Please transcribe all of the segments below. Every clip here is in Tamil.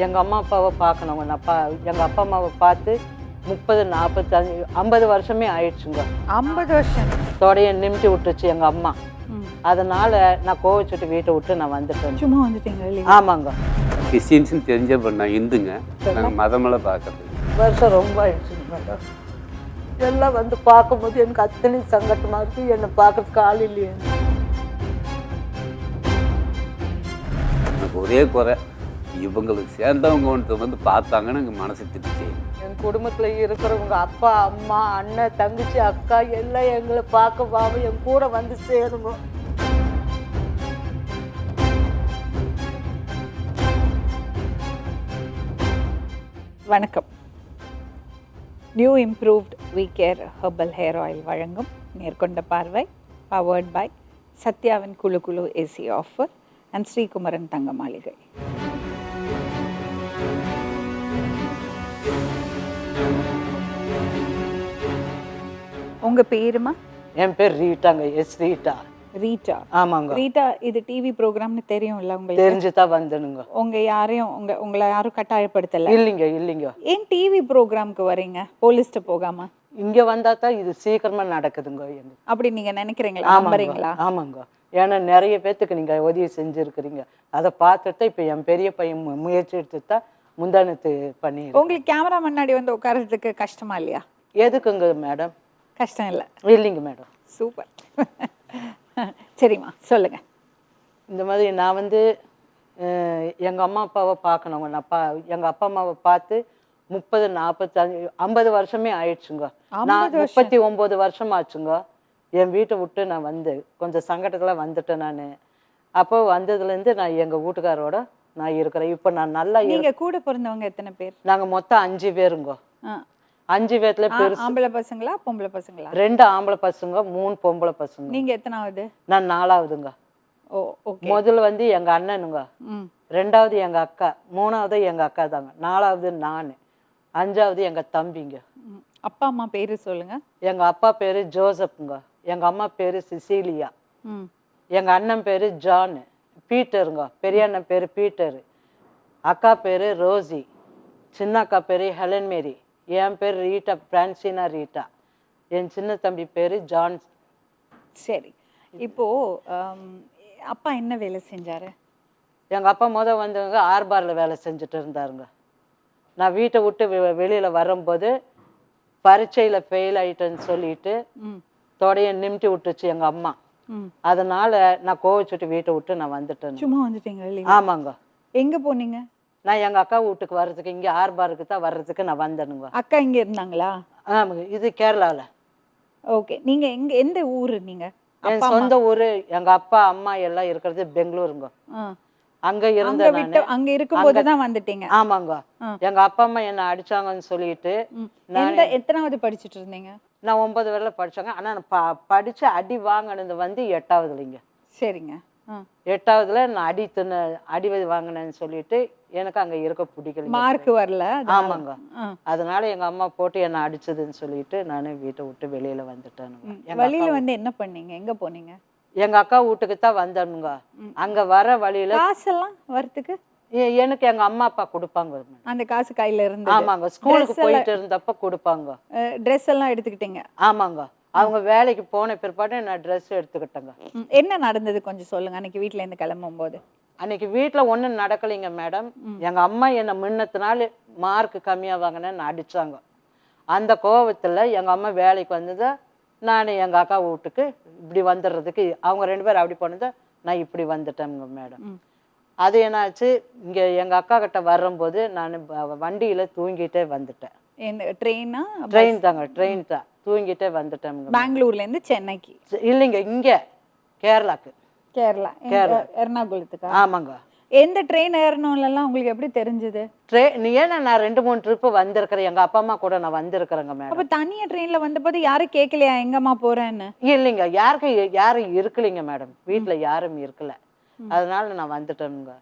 எங்கள் அம்மா அப்பாவை பார்க்கணுங்க. எங்கள் அப்பா அம்மாவை பார்த்து 30, 45, 50 வருஷமே ஆயிடுச்சுங்க. 50 வருஷம் தொடைய நிமிட்டி விட்டுச்சு எங்கள் அம்மா. அதனால் நான் கோவிச்சுட்டு வீட்டை விட்டு நான் வந்துட்டேன். சும்மா வந்துட்டீங்க இல்லையா? ஆமாங்க. கிறிஸ்டின்ஸ்னு தெரிஞ்ச நான் இந்துங்க. நாங்கள் மதமெல்லாம் பார்க்கறது வருஷம் ரொம்ப ஆயிடுச்சுங்க மேடம். எல்லாம் வந்து பார்க்கும்போது எனக்கு அத்தனை சங்கட்டமாக இருக்குது. என்னை பார்க்கறதுக்கு ஆள் இல்லையே. எனக்கு ஒரே குறை, இவங்களுக்கு சேர்ந்தவங்க ஒன்று வந்து பார்த்தாங்கன்னு எங்கள் மனசு திருச்சி. என் குடும்பத்தில் இருக்கிறவங்க அப்பா, அம்மா, அண்ணன், தங்கச்சி, அக்கா எல்லாம் எங்களை பார்க்க வாங்க, என் கூட வந்து சேருங்க. வணக்கம். New improved we care herbal hair oil வழங்கும் நேர்கொண்ட பார்வை, பவர்ட் பை சத்யாவின் குழு குழு ஏசி ஆஃபர் அண்ட் ஸ்ரீகுமரன் தங்க மாளிகை. உங்கள் பேருமா? என் பேர் ரீட்டாங்க. எஸ் ரீட்டா. ரீட்டா. ஆமாங்க. ரீட்டா, இது டிவி ப்ரோக்ராம்னு தெரியும்ல உங்களுக்கு? தெரிஞ்சு தான் வந்தனுங்க. உங்களை யாரும் கட்டாயப்படுத்தலை? இல்லைங்க. ஏன் டிவி ப்ரோக்ராம்க்கு வரீங்க போலீஸ்ட்டு போகாம? இங்கே வந்தால் தான் இது சீக்கிரமாக நடக்குதுங்க. அப்படி நீங்கள் நினைக்கிறீங்களா? நம்புறீங்களா? ஆமாங்க. ஏன்னா நிறைய பேர்த்துக்கு நீங்கள் உதவி செஞ்சுருக்கிறீங்க. அதை பார்த்துட்டு இப்போ என் பெரிய பையன் முயற்சி எடுத்து தான் முந்தானத்து பண்ணி. உங்களுக்கு கேமரா முன்னாடி வந்து உட்கார்றதுக்கு கஷ்டமா இல்லையா? எதுக்குங்க மேடம்? கஷ்டம் இல்லை. இல்லைங்க மேடம். சூப்பர். சரிம்மா, சொல்லுங்க. இந்த மாதிரி நான் வந்து எங்கள் அம்மா அப்பாவை பார்க்கணுங்க. எங்கள் அப்பா அம்மாவை பார்த்து 30, 45, 50 வருஷமே ஆயிடுச்சுங்க. நான் 39 வருஷம் ஆச்சுங்க. என் வீட்டை விட்டு நான் வந்து கொஞ்சம் சங்கடத்தில் வந்துட்டேன். நான் அப்போ வந்ததுலேருந்து நான் எங்கள் வீட்டுக்காரோட நான் இருக்கிறேன். இப்போ நான் நல்லா. நீங்கள் கூட பிறந்தவங்க எத்தனை பேர்? நாங்கள் மொத்தம் 5 பேருங்க. 5 பேர்ல பெருசு. ஆம்பளை பசங்களா பொம்பளை பசங்களா? 2 ஆம்பளை பசங்க, 3 பொம்பளை பசங்க. நீங்க எத்தனாவது? நான் 4ஆவதுங்க. ஓ, ஓகே. முதல்ல வந்து எங்க அண்ணனுங்க, 2வது எங்க அக்கா, 3வது எங்க அக்கா தாங்க, 4வது நான், 5வது எங்க தம்பிங்க. அப்பா அம்மா பேரு சொல்லுங்க. எங்க அப்பா பேரு ஜோசப்ங்க. எங்க அம்மா பேரு சிசிலியா. எங்க அண்ணன் பேரு ஜான் பீட்டருங்க. பெரிய அண்ணன் பேரு பீட்டரு. அக்கா பேரு ரோசி. சின்ன அக்கா பேரு ஹெலன் மேரி. என் பேர் ரீட்டா, பிரான்சினா ரீட்டா. என் சின்ன தம்பி பேர் ஜான். சரி, இப்போ அப்பா என்ன வேலை செஞ்சாரு? எங்கள் அப்பா வந்தவங்க ஆர்பாரில் வேலை செஞ்சுட்டு இருந்தாருங்க. நான் வீட்டை விட்டு வெளியில் வரும்போது பரீட்சையில் ஃபெயில் ஆகிட்டேன்னு சொல்லிட்டு தொடைய நிமிட்டி விட்டுச்சு எங்கள் அம்மா. அதனால் நான் கோவிச்சுட்டு வீட்டை விட்டு நான் வந்துட்டேன். சும்மா வந்துட்டீங்க? ஆமாங்க. எங்கே போனீங்க? நான் எங்கள் அக்கா வீட்டுக்கு வர்றதுக்கு, இங்கே ஆர்பாருக்கு தான் வர்றதுக்கு நான் வந்தேனுங்க. அக்கா இங்கே இருந்தாங்களா? ஆமாங்க. இது கேரளாவில். ஓகே. நீங்கள் எந்த ஊர்? நீங்கள்? என் சொந்த ஊர். எங்கள் அப்பா அம்மா எல்லாம் இருக்கிறது பெங்களூருங்க. அங்கே இருந்தேன் நான். அங்கே இருக்கும்போது தான் வந்துட்டீங்க? ஆமாங்க. எங்கள் அப்பா அம்மா என்னை அடித்தாங்கன்னு சொல்லிட்டு. எத்தனாவது படிச்சுட்டு இருந்தீங்க? நான் 9 வரையில படித்தாங்க. ஆனால் நான் படித்து அடி வாங்கினது வந்து 8ஆவதுலைங்க. சரிங்க. 8ஆவதுல நான் அடி வாங்கினேன்னு சொல்லிட்டு எனக்கு அங்கே இருக்க பிடிக்கல. மார்க் வரல. ஆமாங்க. அதனால எங்கள் அம்மா போட்டு என்னை அடிச்சதுன்னு சொல்லிட்டு நான் வீட்டை விட்டு வெளியில் வந்துட்டேன். வெளியில் வந்து என்ன பண்ணீங்க? எங்கே போனீங்க? எங்கள் அக்கா வீட்டுக்கு தான் வந்தேனுங்க. அங்கே வர வழியில் காசெல்லாம் வரத்துக்கு எனக்கு எங்கள் அம்மா அப்பா கொடுப்பாங்க. அந்த காசு கையில் இருந்து? ஆமாங்க. ஸ்கூலுக்கு போயிட்டு இருந்தப்ப கொடுப்பாங்க. ட்ரெஸ் எல்லாம் எடுத்துக்கிட்டீங்க? ஆமாங்க. அவங்க வேலைக்கு போன பிற்பாடு நான் ட்ரெஸ் எடுத்துக்கிட்டேங்க. என்ன நடந்தது கொஞ்சம் சொல்லுங்க. அன்னைக்கு வீட்டில் இருந்து கிளம்பும் போது? அன்னைக்கு வீட்டில் ஒன்றும் நடக்கலைங்க மேடம். எங்கள் அம்மா என்னை முன்னத்தினால மார்க் கம்மியாக வாங்கினேன்னு அடித்தாங்க. அந்த கோபத்தில் எங்கள் அம்மா வேலைக்கு வந்ததை நான் எங்கள் அக்கா வீட்டுக்கு இப்படி வந்துடுறதுக்கு, அவங்க 2 பேரும் அப்படி போனதை நான் இப்படி வந்துட்டேங்க மேடம். அது என்னாச்சு, இங்கே எங்கள் அக்கா கிட்ட வரும்போது நான் வண்டியில் தூங்கிட்டே வந்துட்டேன். ட்ரெயின் தாங்க. ட்ரெயின் தான். தூங்கிட்டே வந்துட்டேன். பெங்களூர்லேருந்து சென்னைக்கு? இல்லைங்க, இங்கே கேரளாக்கு. கேரளா, எர்ணாகுளத்துக்கு? ஆமாங்க. எந்த ட்ரெயின் ஏறணும்லாம் உங்களுக்கு எப்படி தெரிஞ்சது? ஏன்னா நான் 2-3 ட்ரிப்பு வந்திருக்கிறேன். எங்கள் அப்பா அம்மா கூட நான் வந்திருக்கிறேங்க மேடம். அப்போ தனியாக ட்ரெயினில் வந்தபோது யாரும் கேட்கலையா எங்கம்மா போகிறேன்னு? இல்லைங்க, யாரும் இருக்கலைங்க மேடம். வீட்டில் யாரும் இருக்கல. அதனால நான் வந்துட்டேனுங்க.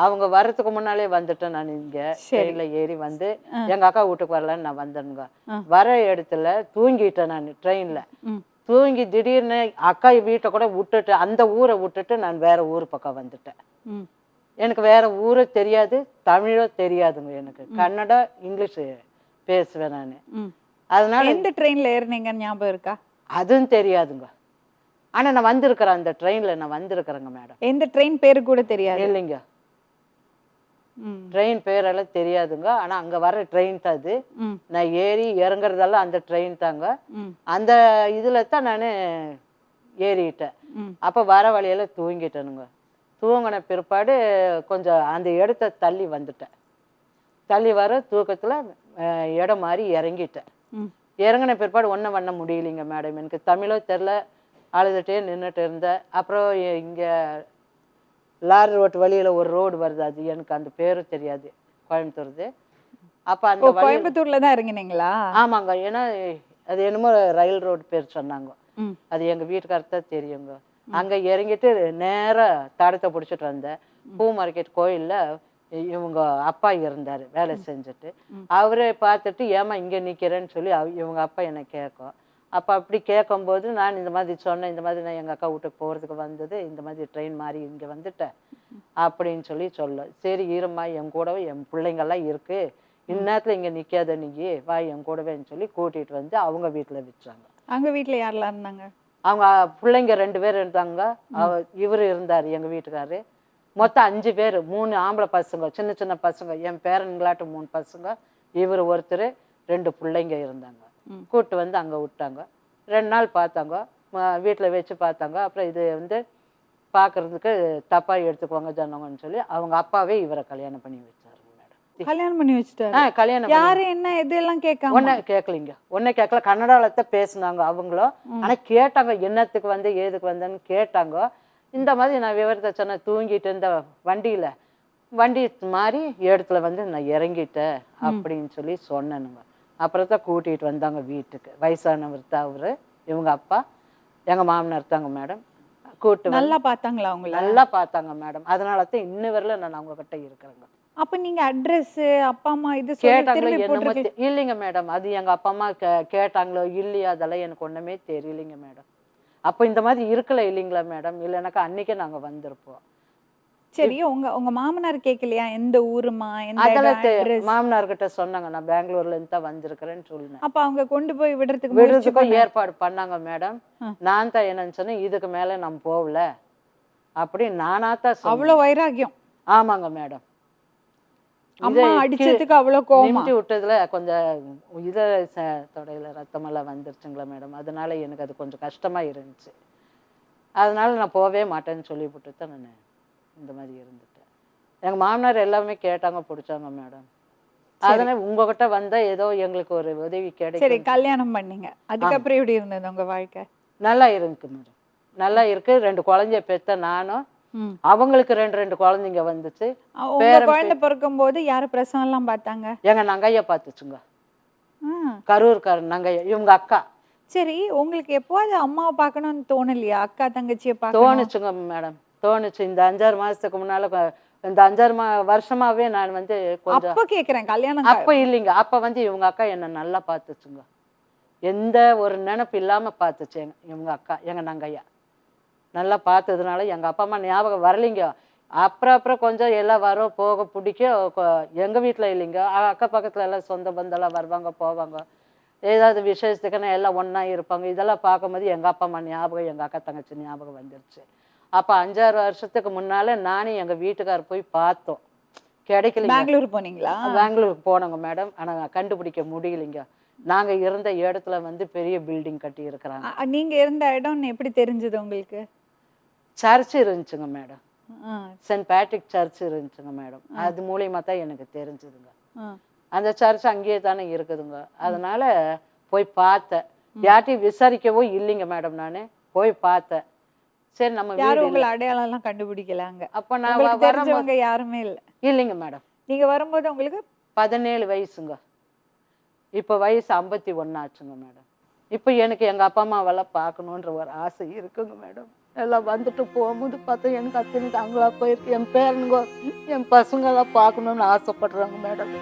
அவங்க வர்றதுக்கு முன்னாலே வந்துட்டேன் நான். இங்கே ட்ரெயினில் ஏறி வந்து எங்கள் அக்கா வீட்டுக்கு வரலன்னு நான் வந்தேனுங்க. வர இடத்துல தூங்கிட்டேன் நான். ட்ரெயினில் தூங்கி திடீர்னு அக்கா வீட்டை கூட விட்டுட்டு, அந்த ஊரை விட்டுட்டு நான் வேற ஊர் பக்கம் வந்துட்டேன். எனக்கு வேற ஊரோ தெரியாது, தமிழோ தெரியாதுங்க. எனக்கு கன்னடா, இங்கிலீஷ் பேசுவேன் நான். அதனால எந்த ட்ரெயின்ல ஏறுனீங்கன்னு ஞாபகம் இருக்கா? அதுவும் தெரியாதுங்க. ஆனா நான் வந்திருக்கிறேன், அந்த ட்ரெயின்ல நான் வந்திருக்கிறேங்க மேடம். எந்த ட்ரெயின் பேரு கூட தெரியாது? இல்லைங்க, ம். ட்ரெயின் பேரெல்லாம் தெரியாதுங்க. ஆனா அங்க வர ட்ரெயின் தான் அது. ம். நான் ஏறி இறங்குறதெல்லாம் அந்த ட்ரெயின் தாங்க. ம். அந்த இதுல தான் நான் ஏறிட்டேன். ம். அப்போ வர வழியில தூங்கிட்டேனுங்க. தூங்கின பிற்பாடு கொஞ்சம் அந்த இடத்த தள்ளி வந்துட்டேன். தள்ளி வர தூக்கத்தில் இடம் மாறி இறங்கிட்டேன். ம். இறங்கின பிற்பாடு ஒன்றும் பண்ண முடியலைங்க மேடம். எனக்கு தமிழோ தெரில, அழுதுகிட்டே நின்றுட்டு இருந்தேன். அப்புறம் இங்கே லாரி ரோட்டு வழியில் ஒரு ரோடு வருது, அது எனக்கு அந்த பேரும் தெரியாது, கோயம்புத்தூர்து. அப்போ ஓ, அந்த வழி கோயம்புத்தூர்ல தான் இறங்கினீங்களா? ஆமாங்க. ஏன்னா அது என்னமோ ரயில் ரோடு பேர் சொன்னாங்க. ம். அது எங்கள் வீட்டுக்காரருக்கு தான் தெரியுங்க. அங்கே இறங்கிட்டு நேராக தடத்தை பிடிச்சிட்டு வந்தேன். பூ மார்க்கெட் கோயிலில் இவங்க அப்பா இருந்தார் வேலை செஞ்சுட்டு. அவரே பார்த்துட்டு ஏமா இங்கே நிற்கிறேன்னு சொல்லி இவங்க அப்பா என்னை கேட்கும். அப்போ அப்படி கேட்கும்போது நான் இந்த மாதிரி சொன்னேன், இந்த மாதிரி நான் எங்கள் அக்கா வீட்டுக்கு போகிறதுக்கு வந்தது, இந்த மாதிரி ட்ரெயின் மாறி இங்கே வந்துட்டேன் அப்படின்னு சொல்ல. சரி இருமா, என் கூடவே என் பிள்ளைங்கள்லாம் இருக்குது, இந்நேரத்தில் இங்கே நிற்காத நீ, வா என் கூடவேன்னு சொல்லி கூட்டிகிட்டு வந்து அவங்க வீட்டில் வச்சாங்க. அங்க வீட்ல யாரெல்லாம் இருந்தாங்க? அவங்க பிள்ளைங்க 2 பேர் இருந்தாங்க. இவர் இருந்தார் எங்கள் வீட்டுக்காரு. மொத்தம் 5 பேர், 3 ஆம்பளை பசங்க, சின்ன சின்ன பசங்க, என் பேரன்களாட்டு 3 பசங்க, இவர் ஒருத்தர், 2 பிள்ளைங்க இருந்தாங்க. கூப்பிட்டு வந்து அங்கே விட்டாங்க. 2 நாள் பார்த்தாங்க, வீட்டில் வச்சு பார்த்தாங்க. அப்புறம் இது வந்து பார்க்குறதுக்கு தப்பாக எடுத்துக்குவாங்க ஜனங்கன்னு சொல்லி அவங்க அப்பாவே இவரை கல்யாணம் பண்ணி வச்சாருங்க மேடம். கல்யாணம் பண்ணி வச்சுட்டாரு? கல்யாணம் யாரு என்ன இதெல்லாம் கேட்காம? ஒன்றும் கேட்கலிங்க, ஒன்றும் கேட்கல. கன்னடாவில் தான் பேசுனாங்க அவங்களும். ஆனால் கேட்டாங்க, என்னத்துக்கு வந்து ஏதுக்கு வந்தேன்னு கேட்டாங்க. இந்த மாதிரி நான் விவரத்தை சொன்னேன், தூங்கிட்டு இருந்த வண்டி மாதிரி இடத்துல வந்து நான் இறங்கிட்டேன் அப்படின்னு சொல்லி சொன்னேனுங்க. அப்புறம் தான் கூட்டிகிட்டு வந்தாங்க வீட்டுக்கு. வயசானவர் தான் அவரு, இவங்க அப்பா, எங்கள் மாமனார் தாங்க மேடம். கூப்பிட்டு நல்லா பார்த்தாங்களா அவங்கள? நல்லா பார்த்தாங்க மேடம். அதனால தான் இன்ன வரல நான் அவங்க கிட்ட இருக்கிறேங்க. அப்ப நீங்க அட்ரஸ் அப்பா அம்மா இது கேட்டாங்களோ திரும்பி என்னமோ போட்டுருக்கு? இல்லைங்க மேடம், அது எங்கள் அப்பா அம்மா கேட்டாங்களோ இல்லையா அதெல்லாம் எனக்கு ஒன்றுமே தெரியலைங்க மேடம். அப்போ இந்த மாதிரி இருக்கல இல்லைங்களா மேடம், இல்லைனாக்கா அன்னைக்கே நாங்கள் வந்திருப்போம். சரி, உங்க உங்க மாமனார் கேட்கலையா எந்த ஊருமா எந்த அதெல்லாம் address? மாமனார்கிட்ட சொன்னாங்க, நான் பெங்களூர்ல இருந்து தான் வந்திருக்கிறேன்னு சொன்னேன். அப்ப அவங்க கொண்டு போய் விடுறதுக்கு முயற்சி விடுறதுக்கும் ஏற்பாடு பண்ணாங்க மேடம். நான் தான் என்னன்னு சொன்னேன், இதுக்கு மேலே நான் போகல அப்படி நானா தான் சொன்னேன். அவ்வளவு வைராகியம்? ஆமாங்க மேடம். அம்மா அடிச்சதுக்கு அவ்வளவு கோவமா? நிமிட்டி விட்டதுல கொஞ்சம் தொடையில ரத்தமெல்லாம் வந்துருச்சுங்களா மேடம். அதனால எனக்கு அது கொஞ்சம் கஷ்டமா இருந்துச்சு. அதனால நான் போகவே மாட்டேன்னு சொல்லிவிட்டு தான் நான் இந்த மாதிரி இருந்துட்டேன். எங்கள் மாமனார் எல்லாமே கேட்டாங்க, பிடிச்சாங்க மேடம். அதனால உங்ககிட்ட வந்தா ஏதோ எங்களுக்கு ஒரு உதவி சரி, கிடைக்கும். கல்யாணம் பண்ணீங்க, அதுக்கப்புறம் எப்படி இருந்தது உங்க வாழ்க்கை? நல்லா இருக்கு மேடம், நல்லா இருக்கு. 2 குழந்தைய பெத்த நானும், அவங்களுக்கு 2 குழந்தைங்க வந்துச்சு. உங்க குழந்தை பிறக்கும் போது யாரு பிரசவம் எல்லாம் பார்த்தாங்க? எங்க நங்கைய பார்த்துச்சுங்க, கரூர்காரன் நங்கைய, இவங்க அக்கா. சரி, உங்களுக்கு எப்போது அம்மாவை பார்க்கணும்னு தோணலையா? அக்கா தங்கச்சியை பார்க்க தோணுச்சுங்க மேடம், தோணுச்சு. இந்த 5-6 மாசத்துக்கு முன்னால, இந்த 5-6 வருஷமாவே நான் வந்து கொஞ்சம் அப்ப கேக்குறேன் கல்யாணம். அப்ப இல்லைங்க, அப்ப வந்து இவங்க அக்கா என்ன நல்லா பார்த்துச்சுங்க. எந்த ஒரு நினைப்பு இல்லாம பார்த்துச்சு இவங்க அக்கா, எங்க நங்கையா நல்லா பார்த்ததுனால எங்க அப்பா அம்மா ஞாபகம் வரலைங்க. அப்புறம் கொஞ்சம் எல்லாம் வரும் போக பிடிக்கும். எங்க வீட்டில் இல்லைங்க, அக்கா பக்கத்துல எல்லாம் சொந்த பந்தெல்லாம் வருவாங்க போவாங்க. ஏதாவது விசேஷத்துக்குன்னா எல்லாம் ஒன்றா இருப்பாங்க. இதெல்லாம் பார்க்கும்போது எங்கள் அப்பா அம்மா ஞாபகம், எங்கள் அக்கா தங்கச்சி ஞாபகம் வந்துருச்சு. அப்போ 5-6 வருஷத்துக்கு முன்னால் நானும் எங்கள் வீட்டுக்கார் போய் பார்த்தோம், கிடைக்கல. பெங்களூர் போனீங்களா? பெங்களூருக்கு போனோங்க மேடம், ஆனால் கண்டுபிடிக்க முடியலைங்க. நாங்கள் இருந்த இடத்துல வந்து பெரிய பில்டிங் கட்டி இருக்கிறாங்க. நீங்க இருந்த இடம் எப்படி தெரிஞ்சது உங்களுக்கு? சர்ச் இருந்துச்சுங்க மேடம், சென்ட் பேட்ரிக் சர்ச் இருந்துச்சுங்க மேடம். அது மூலியமாக தான் எனக்கு தெரிஞ்சுதுங்க. அந்த சர்ச் அங்கேயே தானே இருக்குதுங்க. அதனால போய் பார்த்தேன். யார்ட்டையும் விசாரிக்கவோ இல்லைங்க மேடம், நான் போய் பார்த்தேன். சரி, நம்ம யாரும் உங்களை அடையாளம் எல்லாம் கண்டுபிடிக்கலாங்க? அப்போ நான் தெரிஞ்சவங்க யாருமே இல்லை? இல்லைங்க மேடம். நீங்க வரும்போது உங்களுக்கு 17 வயசுங்க. இப்போ வயசு 51 ஆச்சுங்க மேடம். இப்போ எனக்கு எங்கள் அப்பா அம்மாவெல்லாம் பார்க்கணுன்ற ஒரு ஆசை இருக்குங்க மேடம். எல்லாம் வந்துட்டு போகும்போது பார்த்தா எனக்கு அத்தனை அங்களா போயிருக்கு. என் பேரனுங்க என் பசங்கெல்லாம் பார்க்கணுன்னு ஆசைப்படுறாங்க மேடம்.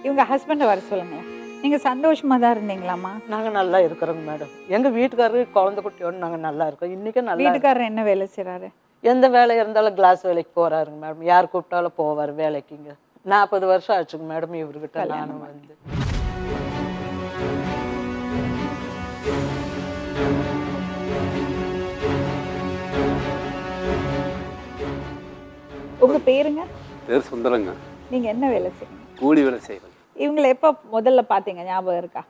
இவங்க ஹஸ்பண்டை வர சொல்லுங்க. நீங்க சந்தோஷமா தான் இருந்தீங்களாம்மா? நாங்கள் நல்லா இருக்கிறோங்க மேடம். எங்கள் வீட்டுக்காரரு குழந்தை குட்டியோடு நாங்கள் நல்லா இருக்கோம். இன்றைக்கும் நல்லா வீட்டுக்காரர் என்ன வேலை செய்றாரு? எந்த வேலை இருந்தாலும் கிளாஸ் வேலைக்கு போகிறாருங்க மேடம். யார் கூப்பிட்டாலும் போவார் வேலைக்குங்க. 40 வருஷம் ஆச்சுங்க மேடம் இவர்கிட்ட நானும் வந்து. உங்க பேருங்க? பேர் சுந்தரங்க. நீங்க என்ன வேலை செய்றீங்க? கூலி வேலை செய்கிறேன். இவங்களை எப்போ முதல்ல பார்த்தீங்க, ஞாபகம் இருக்கா?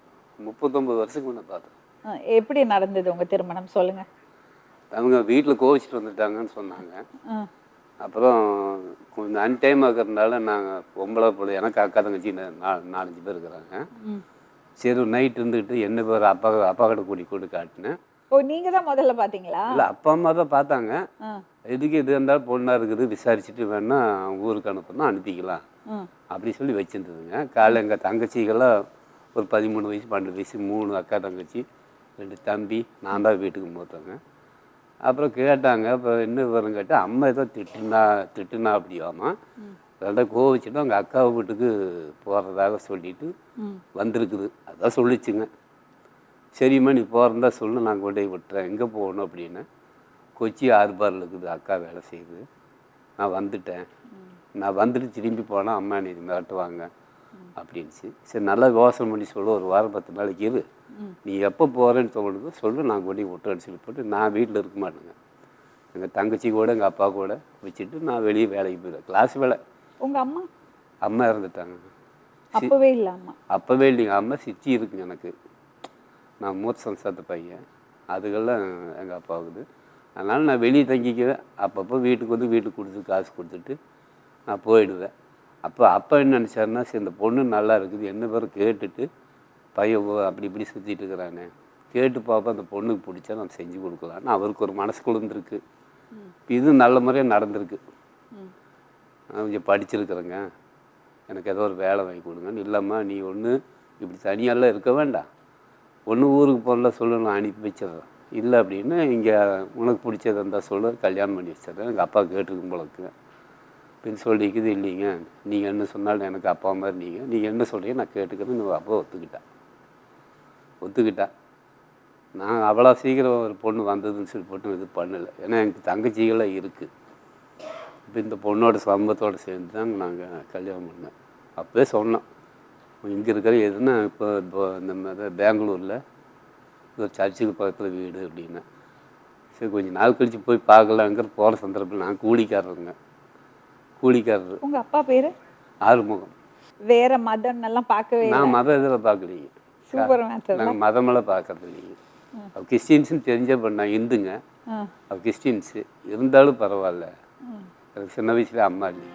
39 வருஷத்துக்கு முன்னே பார்த்தேன். எப்படி நடந்தது உங்க திருமணம், சொல்லுங்க. அவங்க வீட்டில் கோவிச்சிட்டு வந்துட்டாங்கன்னு சொன்னாங்க. ஆ. அப்புறம் கொஞ்சம் அன்டைம் ஆகிறதுனால நாங்கள் பொம்பளை பிள்ளை, எனக்கு அக்கா தங்கச்சி 4-5 பேர் இருக்கிறாங்க. சரி நைட் இருந்துக்கிட்டு என்ன பேர் அப்பா கிட்ட கூட்டி காட்டினேன். ஓ, நீங்க தான் முதல்ல பார்த்தீங்களா? இல்லை, அப்பா அம்மா தான் பார்த்தாங்க. ஆ. எதுக்கு எது இருந்தாலும் பொண்ணாக இருக்குது, விசாரிச்சுட்டு வேணா ஊருக்கு அனுப்புனா அனுப்பிக்கலாம் அப்படி சொல்லி வச்சுருந்ததுங்க. காலையில் எங்கள் தங்கச்சிகள்லாம் ஒரு 13 வயசு 12 வயசு 3 அக்கா தங்கச்சி 2 தம்பி, நான் தான் வீட்டுக்கு மூத்தவங்க. அப்புறம் கேட்டாங்க, அப்புறம் என்ன விவரம் கேட்டால் அம்மா ஏதோ திட்டுனா அப்படியாமா. அதோட கோவிச்சுட்டு அவங்க அக்கா வீட்டுக்கு போகிறதாக சொல்லிட்டு வந்திருக்குது. அதான் சொல்லிச்சுங்க. சரிம்மா நீ போகிறதா சொல்லு, நான் கொண்டு போய் விட்டுறேன். எங்கே போகணும் அப்படின்னு. கொச்சி ஆர்பாரில் இருக்குது, அக்கா வேலை செய்யுது. நான் வந்துட்டேன். நான் வந்துட்டு திரும்பி போனால் அம்மா நீ மிரட்டுவாங்க அப்படின்ச்சு. சரி நல்லா யோசனை பண்ணி சொல்லு, ஒரு வாரம் 10 நாளைக்கு இரு, நீ எப்போ போகிறேன்னு தோணுதோ சொல்லு, நான் கொண்டு விட்டுறேன்னு சொல்லி போட்டு நான் வீட்டில் இருக்க மாட்டேங்க. எங்கள் தங்கச்சி கூட எங்கள் அப்பா கூட வச்சுட்டு நான் வெளியே வேலைக்கு போயிடுவேன், கிளாஸ் வேலை. உங்க அம்மா? அம்மா இறந்துட்டாங்க. அப்பவே இல்லை அம்மா? அப்போவே இல்லைங்க. அம்மா சித்தி இருக்குங்க எனக்கு. நான் மூத்த சம்சாரத்து பையன், அதுக்கெல்லாம் எங்கள் அப்பாவுக்குது. அதனால் நான் வெளியே தங்கிக்குவேன். அப்பப்போ வீட்டுக்கு வந்து வீட்டுக்கு கொடுத்து காசு கொடுத்துட்டு நான் போயிடுவேன். அப்பா என்ன நினச்சாருன்னா, சரி இந்த பொண்ணு நல்லா இருக்குது, என்ன பேர் கேட்டுட்டு பையன் அப்படி இப்படி சுற்றிட்டு இருக்கிறானே, கேட்டு பார்ப்போம் அந்த பொண்ணுக்கு பிடிச்சா நான் செஞ்சு கொடுக்கலான்னு அவருக்கு ஒரு மனசு குளிர்ந்துருக்கு. இது நல்ல முறையாக நடந்திருக்கு. நான் கொஞ்சம் படிச்சிருக்கிறேங்க, எனக்கு ஏதோ ஒரு வேலை வாங்கி கொடுங்கன்னு. இல்லைம்மா நீ ஒன்று இப்படி தனியாலாம் இருக்க வேண்டாம், ஒன்று ஊருக்கு போகல சொல்லு, நான் அனுப்பி வச்சிடறேன். இல்லை அப்படின்னு இங்கே உனக்கு பிடிச்சது இருந்தால் சொல்லு, கல்யாணம் பண்ணி வச்சிடறேன். எங்கள் அப்பா கேட்டிருக்கும் போலக்கு அப்படின்னு சொல்லிக்குது. இல்லைங்க நீங்கள் என்ன சொன்னாலும் எனக்கு அப்பா மாதிரி நீங்கள் என்ன சொல்கிறீங்க நான் கேட்டுக்கிறேன்னு எங்கள் அப்பா ஒத்துக்கிட்டா. நான் அவ்வளோ சீக்கிரம் ஒரு பொண்ணு வந்ததுன்னு சொல்லி போட்டு இது பண்ணலை. ஏன்னா எனக்கு தங்கச்சிகளாக இருக்குது. இப்போ இந்த பொண்ணோட சம்பவத்தோடு சேர்ந்து தான் நாங்கள் கல்யாணம் பண்ணேன். அப்போவே சொன்னோம், இங்கே இருக்கிற எதுனா இப்போ இந்த பெங்களூரில் ஒரு சர்ச்சுக்கு பக்கத்தில் வீடு அப்படின்னா. சரி கொஞ்சம் நாள் கழித்து போய் பார்க்கலாங்கிற போகிற சந்தர்ப்பத்தில் நான் கூலிக்காரருங்க. உங்கள் அப்பா பேர்? ஆறுமுகம். வேற மதம் எல்லாம் பார்க்கவே? நான் மதம் இதில் பார்க்கலீங்க. நாங்கள் மதமெல்லாம் பார்க்கறது இல்லைங்க. அவள் கிறிஸ்டின்ஸுன்னு தெரிஞ்ச பண்ண இந்துங்க, அவள் கிறிஸ்டின்ஸு இருந்தாலும் பரவாயில்ல, எனக்கு சின்ன வயசுல அம்மா இல்லை.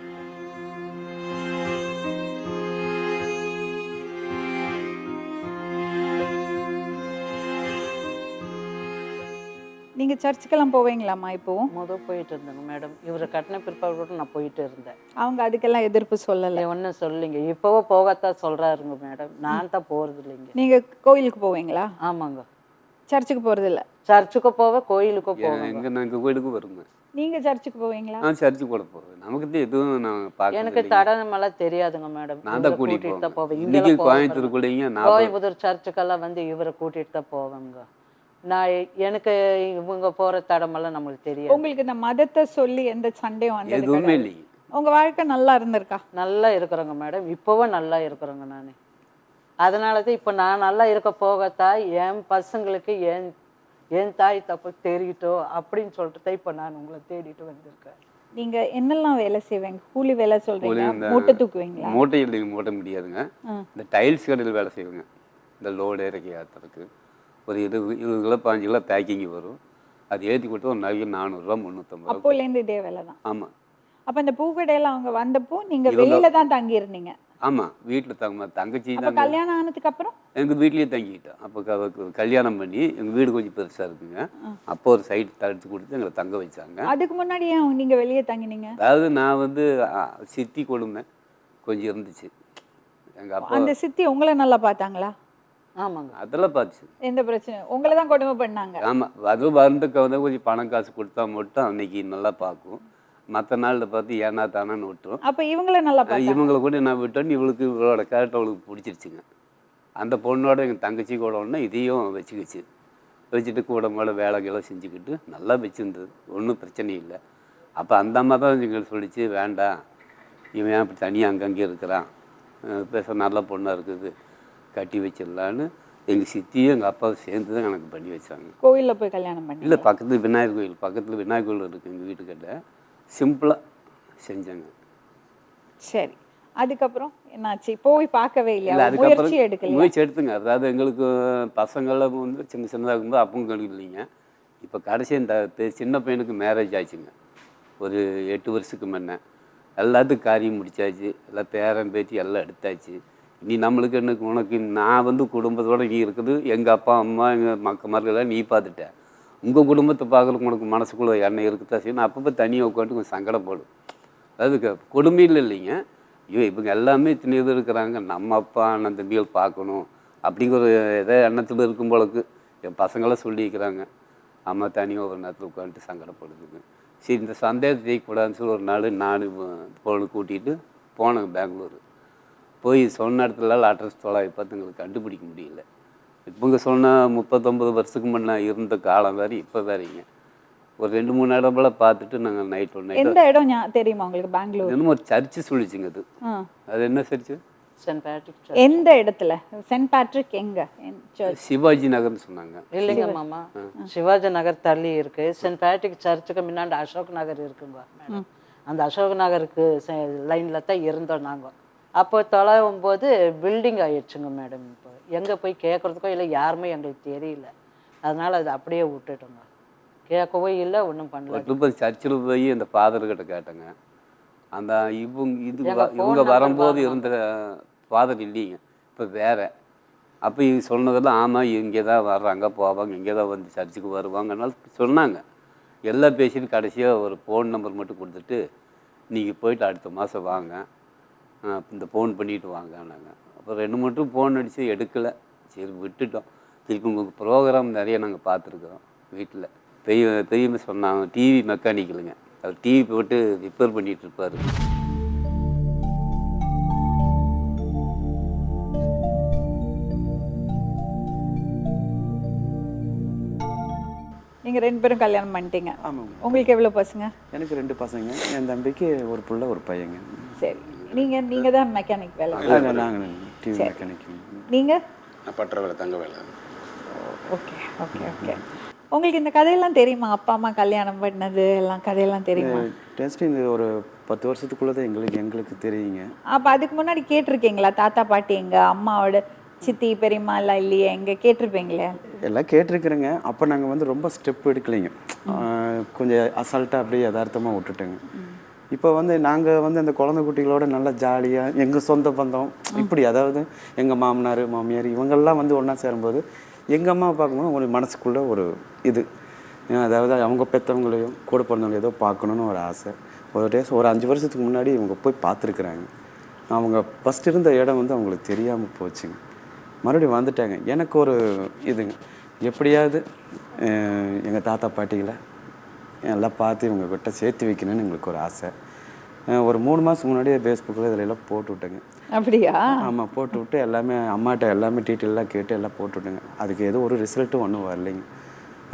நீங்க சர்ச்சுக்கெல்லாம் போவீங்களாம்மா? இப்போ போயிட்டு இருந்தேங்க மேடம். இவரை கட்டின பிற்பாடு கூட நான் போயிட்டு இருந்தேன். அவங்க அதுக்கெல்லாம் எதிர்ப்பு சொல்லலை? ஒன்றும் சொல்லிங்க. இப்போவோ போகத்தான் சொல்கிறாருங்க மேடம். நான் தான் போகிறது இல்லைங்க. நீங்க கோயிலுக்கு போவீங்களா? ஆமாங்க. சர்ச்சுக்கு போகிறது இல்லை? சர்ச்சுக்கு போவேன், கோயிலுக்கு போவேன். எங்கள் கோயிலுக்கு வருங்க. நீங்க சர்ச்சுக்கு போவீங்களா? சர்ச்சுக்கு கூட போவேன். நமக்கு எதுவும் நான் பார்க்க எனக்கு தடமெல்லாம் தெரியாதுங்க மேடம். நான் தான் கூட்டிகிட்டு தான் போவேன். இன்றைக்கி கோயம்புத்தூருக்குள்ளேங்க கோயம்புத்தூர் சர்ச்சுக்கெல்லாம் வந்து இவரை கூட்டிகிட்டு தான் போவேங்க. நான் எனக்கு இவங்க போகிற தடமெல்லாம் நம்மளுக்கு தெரியும். உங்களுக்கு இந்த மதத்தை சொல்லி எந்த சண்டையும் வந்தது எதுவுமே இல்லைங்க. உங்க வாழ்க்கை நல்லா இருந்திருக்கா? நல்லா இருக்கிறேங்க மேடம். இப்போவும் நல்லா இருக்கிறேங்க நான். அதனால தான் இப்போ நான் நல்லா இருக்க போகத்தான் என் பசங்களுக்கு என் தாய் தப்பு தெரியட்டும் அப்படின்னு சொல்லிட்டு தான் இப்போ நான் உங்களை தேடிட்டு வந்திருக்கேன். நீங்க என்னெல்லாம் வேலை செய்வீங்க? கூலி வேலை சொல்றீங்க, மூட்டை தூக்குவீங்களா? மூட்டை இல்லைங்க, மூட்டை முடியாதுங்க. இந்த டைல்ஸ் கடையில் வேலை செய்வேங்க. இந்த லோடு இறக்கி ஏற்றுறதுக்கு ஒரு 20 கிலோ 5 கிலோ பேக்கிங் வரும். அது ஏற்றி கொடுத்து ஒரு நாளைக்கு 400 ரூபா 350. அப்போலேருந்து இதே வேலை தான்? ஆமாம். அப்போ இந்த பூக்கடையில் அவங்க வந்தப்போ நீங்க வெளியில தான் தங்கி இருந்தீங்க? ஆமாம், வீட்டில் தங்கச்சி தான். கல்யாணம் ஆனதுக்கு அப்புறம் எங்கள் வீட்லேயே தங்கிட்டோம். அப்போ கல்யாணம் பண்ணி எங்கள் வீடு கொஞ்சம் பெருசாக இருக்குங்க. அப்போ ஒரு சைட் தடுத்து கொடுத்து எங்களை தங்க வச்சாங்க. அதுக்கு முன்னாடி ஏன் நீங்க வெளியே தங்கினீங்க? அதாவது நான் வந்து சித்தி கொடுமை கொஞ்சம் இருந்துச்சு. எங்கள் அப்பா அந்த சித்தி உங்களை நல்லா பார்த்தாங்களா? ஆமாங்க. அதெல்லாம் பார்த்துச்சு. எந்த பிரச்சனை? உங்களை தான் கொடுமை பண்ணாங்க? ஆமாம், அதுவும் வந்துக்க வந்து கொஞ்சம் பணம் காசு கொடுத்தா மட்டும் அன்னைக்கு நல்லா பார்க்கும். மற்ற நாளில் பார்த்து ஏன்னா தானேன்னு விட்டுரும். அப்போ இவங்கள நல்லா பார்த்து இவங்களை கூட நான் விட்டோன்னு இவளுக்கு இவளோட கேரக்டர் அவளுக்கு பிடிச்சிருச்சுங்க. அந்த பொண்ணோட எங்கள் தங்கச்சி கூட ஒன்று இதையும் வச்சுக்கிச்சு. வச்சுட்டு கூட மேலே வேலைகளை செஞ்சுக்கிட்டு நல்லா வச்சுருந்தது, ஒன்றும் பிரச்சனை இல்லை. அப்போ அந்த அம்மா தான் எங்களுக்கு சொல்லிச்சு, வேண்டாம் இவன் ஏன் இப்படி தனியாக அங்கங்கே இருக்கிறான், பேச நல்ல பொண்ணாக இருக்குது, கட்டி வச்சிடலான்னு எங்கள் சித்தியும் எங்கள் அப்பாவும் சேர்ந்து தான் எனக்கு பண்ணி வச்சாங்க. கோயிலில் போய் கல்யாணம் பண்ணி? இல்லை, பக்கத்தில் விநாயகர் கோயில், பக்கத்தில் விநாயகர் கோயில் இருக்குது எங்கள் வீட்டுக்கிட்ட, சிம்பிளாக செஞ்சாங்க. சரி, அதுக்கப்புறம் என்னாச்சு? போய் பார்க்கவே இல்லை, இல்லையா? அதுக்கப்புறம் முயற்சி எடுக்கல? முயற்சி எடுத்துங்க. அதாவது எங்களுக்கு பசங்களாம் வந்து சின்னதாக இருக்கும்போது அப்பவும் கணக்கு இல்லைங்க. இப்போ கடைசி இந்த சின்ன பையனுக்கு மேரேஜ் ஆச்சுங்க ஒரு 8 வருஷத்துக்கு முன்னே. எல்லாத்துக்கும் காரியம் முடிச்சாச்சு, எல்லாம் பேரன் பேத்தி எல்லாம் எடுத்தாச்சு. இனி நம்மளுக்கு என்ன, உனக்கு நான் வந்து குடும்பத்தோடு நீ இருக்குது, எங்கள் அப்பா அம்மா எங்கள் மக்கமார்களெல்லாம் நீ பார்த்துட்ட, உங்கள் குடும்பத்தை பார்க்குறதுக்கு உனக்கு மனசுக்குள்ளே எண்ணெய் இருக்குதா செய்யணும். அப்பப்போ தனியாக உட்காந்து கொஞ்சம் சங்கடப்படும். அதாவது கொடுமையில் இல்லைங்க, ஐயோ இவங்க எல்லாமே இத்தனை இது இருக்கிறாங்க, நம்ம அப்பா அண்ணன் தம்பிகள் பார்க்கணும் அப்படிங்கிற ஏதோ எண்ணத்தில் இருக்கும் போலக்கு என் பசங்களாம் சொல்லிக்கிறாங்க. அம்மா தனியாக ஒரு நேரத்தில் உட்காந்துட்டு சங்கடப்படுதுங்க. சரி, இந்த சந்தேகத்தை செய்யக்கூடாதுன்னு சொல்லி ஒரு நாள் நான் பொண்ணு கூட்டிகிட்டு போனேங்க பெங்களூர். போய் சொன்ன இடத்துல அட்ரஸ் தொலைவி பார்த்து எங்களுக்கு கண்டுபிடிக்க முடியல. இப்போங்க சொன்னால் 39 வருஷத்துக்கு முன்னே இருந்த காலம் வேறு இப்போ வேறீங்க. ஒரு 2-3 இடம் போல் பார்த்துட்டு நாங்கள் நைட் எந்த இடம் தெரியுமா உங்களுக்கு? பெங்களூர் இன்னும் ஒரு சர்ச்சு சொல்லிச்சுங்க. அது என்ன சர்ச்சு? Send Patrick. எந்த இடத்துல? சென்ட் பேட்ரிக் எங்க? சிவாஜி நகர்னு சொன்னாங்க. இல்லைங்க மாமா, சிவாஜி நகர் தள்ளி இருக்கு. சென்ட் பேட்ரிக் சர்ச்சுக்கு முன்னாடி அசோக் நகர் இருக்குங்க மேடம். அந்த அசோக் நகருக்கு லைனில் தான் இருந்தோம் நாங்கள். அப்போ தொலைவும் போது பில்டிங் ஆயிடுச்சுங்க மேடம். இப்போ எங்கே போய் கேட்குறதுக்கோ இல்லை, யாருமே எங்களுக்கு தெரியல. அதனால் அது அப்படியே விட்டுட்டோங்க, கேட்கவே இல்லை, ஒன்றும் பண்ணல. இப்போ சர்ச்சில் போய் அந்த ஃபாதர்கிட்ட கேட்டேங்க. அந்த இவங்க வரும்போது இருந்த ஃபாதர் இல்லைங்க, இப்போ வேறு. அப்போ இவங்க சொன்னதெல்லாம் ஆமாம் இங்கே தான் வர்றாங்க போவாங்க, இங்கே தான் வந்து சர்ச்சுக்கு வருவாங்கனால சொன்னாங்க. எல்லாம் பேசிட்டு கடைசியாக ஒரு ஃபோன் நம்பர் மட்டும் கொடுத்துட்டு, நீங்கள் போயிட்டு அடுத்த மாதம் வாங்க, இந்த ஃபோன் பண்ணிட்டு வாங்கினாங்க. அப்போ 2 மட்டும் ஃபோன் அடித்து எடுக்கலை. சரி விட்டுட்டோம். திருப்பி உங்களுக்கு ப்ரோக்ராம் நிறைய நாங்கள் பார்த்துருக்குறோம் வீட்டில். பெரியம்மா சொன்னாங்க, டிவி மெக்கானிக்கலுங்க, அவர் டிவி போட்டு ரிப்பேர் பண்ணிகிட்டு இருப்பார். நீங்கள் 2 பேரும் கல்யாணம் பண்ணிட்டீங்க? ஆமாங்க. உங்களுக்கு எவ்வளோ பசங்க? எனக்கு 2 பசங்க, என் தம்பிக்கு ஒரு புள்ள ஒரு பையங்க. சரி, நீங்கள் தான் மெக்கானிக் வேலை? நாங்கள் டிவி மெக்கானிக். நீங்கள்? பற்ற வேலை, தங்க வேலை. Okay okay okay. உங்களுக்கு இந்த கதையெல்லாம் தெரியுமா? அப்பா அம்மா கல்யாணம் பண்ணது எல்லாம் கதையெல்லாம் தெரியுமா? டெஸ்ட் இந்த ஒரு 10 வருஷத்துக்குள்ளே தான் எங்களுக்கு தெரியுங்க. அப்போ அதுக்கு முன்னாடி கேட்டிருக்கீங்களா? தாத்தா பாட்டி எங்க, அம்மாவோட சித்தி பெரியம்மா எல்லாம் இல்லையே எங்கே, கேட்டிருப்பீங்களே? எல்லாம் கேட்டிருக்கிறேங்க. அப்போ நாங்கள் வந்து ரொம்ப ஸ்டெப் எடுக்கலைங்க, கொஞ்சம் அசால்ட்டாக அப்படியே யதார்த்தமாக விட்டுட்டேங்க. இப்போ வந்து நாங்கள் வந்து அந்த குழந்தை குட்டிகளோட நல்லா ஜாலியாக எங்கள் சொந்த பந்தம் இப்படி, அதாவது எங்கள் மாமனார் மாமியார் இவங்கெல்லாம் வந்து ஒன்றா சேரும்போது எங்கள் அம்மா பார்க்கும்போது ஒரு மனசுக்குள்ளே ஒரு இது, அதாவது அவங்க பெற்றவங்களையும் கூட பிறந்தவங்களையும் ஏதோ பார்க்கணுன்னு ஒரு ஆசை. ஒரு 5 வருஷத்துக்கு முன்னாடி இவங்க போய் பார்த்துருக்குறாங்க. அவங்க ஃபஸ்ட் இருந்த இடம் வந்து அவங்களுக்கு தெரியாமல் போச்சுங்க. மறுபடியும் வந்துட்டாங்க. எனக்கு ஒரு இதுங்க, எப்படியாவது எங்கள் தாத்தா பாட்டிகளை எல்லாம் பார்த்து இவங்கக்கிட்ட சேர்த்து வைக்கணும்னு எங்களுக்கு ஒரு ஆசை. ஒரு 3 மாதத்துக்கு முன்னாடியே ஃபேஸ்புக்கில் இதில் எல்லாம் போட்டு விட்டேங்க. அப்படியா? ஆமாம், போட்டு விட்டு எல்லாமே அம்மாட்ட எல்லாமே டீட்டெயிலாக கேட்டு எல்லாம் போட்டு விட்டேங்க. அதுக்கு ஏதோ ஒரு ரிசல்ட்டும் ஒன்றும் வரலைங்க.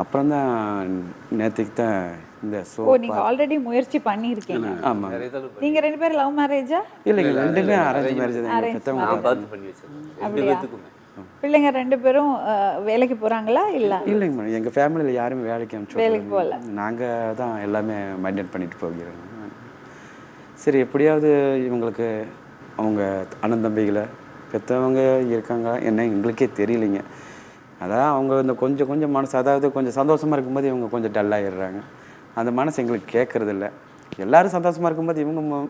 அப்புறம் தான் நேற்றுக்கு தான் இந்த ஷோ. நீங்கள் ஆல்ரெடி முயற்சி பண்ணியிருக்கீங்க? ஆமாம். நீங்கள் 2 பேரும் லவ் மேரேஜா? இல்லைங்க, 2மே அரேஞ்ச் மேரேஜ் தான். பெற்றவங்க பார்த்து பண்ணி வச்சிருக்கோம். அப்படியா? பிள்ளைங்க 2 பேரும் வேலைக்கு போகிறாங்களா? இல்லை இல்லைங்க மேடம், எங்கள் ஃபேமிலியில் யாருமே வேலைக்கு வேலைக்கு போகல. நாங்கள் தான் எல்லாமே மெயின்டைன் பண்ணிட்டு போகிறோங்க. சரி, எப்படியாவது இவங்களுக்கு அவங்க அண்ணன் தம்பிகளை பெற்றவங்க இருக்காங்க என்ன எங்களுக்கே தெரியலைங்க. அதான் அவங்க இந்த கொஞ்சம் மனசு, அதாவது கொஞ்சம் சந்தோஷமாக இருக்கும்போது இவங்க கொஞ்சம் டல்லாகிடுறாங்க. அந்த மனசு எங்களுக்கு கேட்குறதில்ல. எல்லோரும் சந்தோஷமாக இருக்கும்போது இவங்க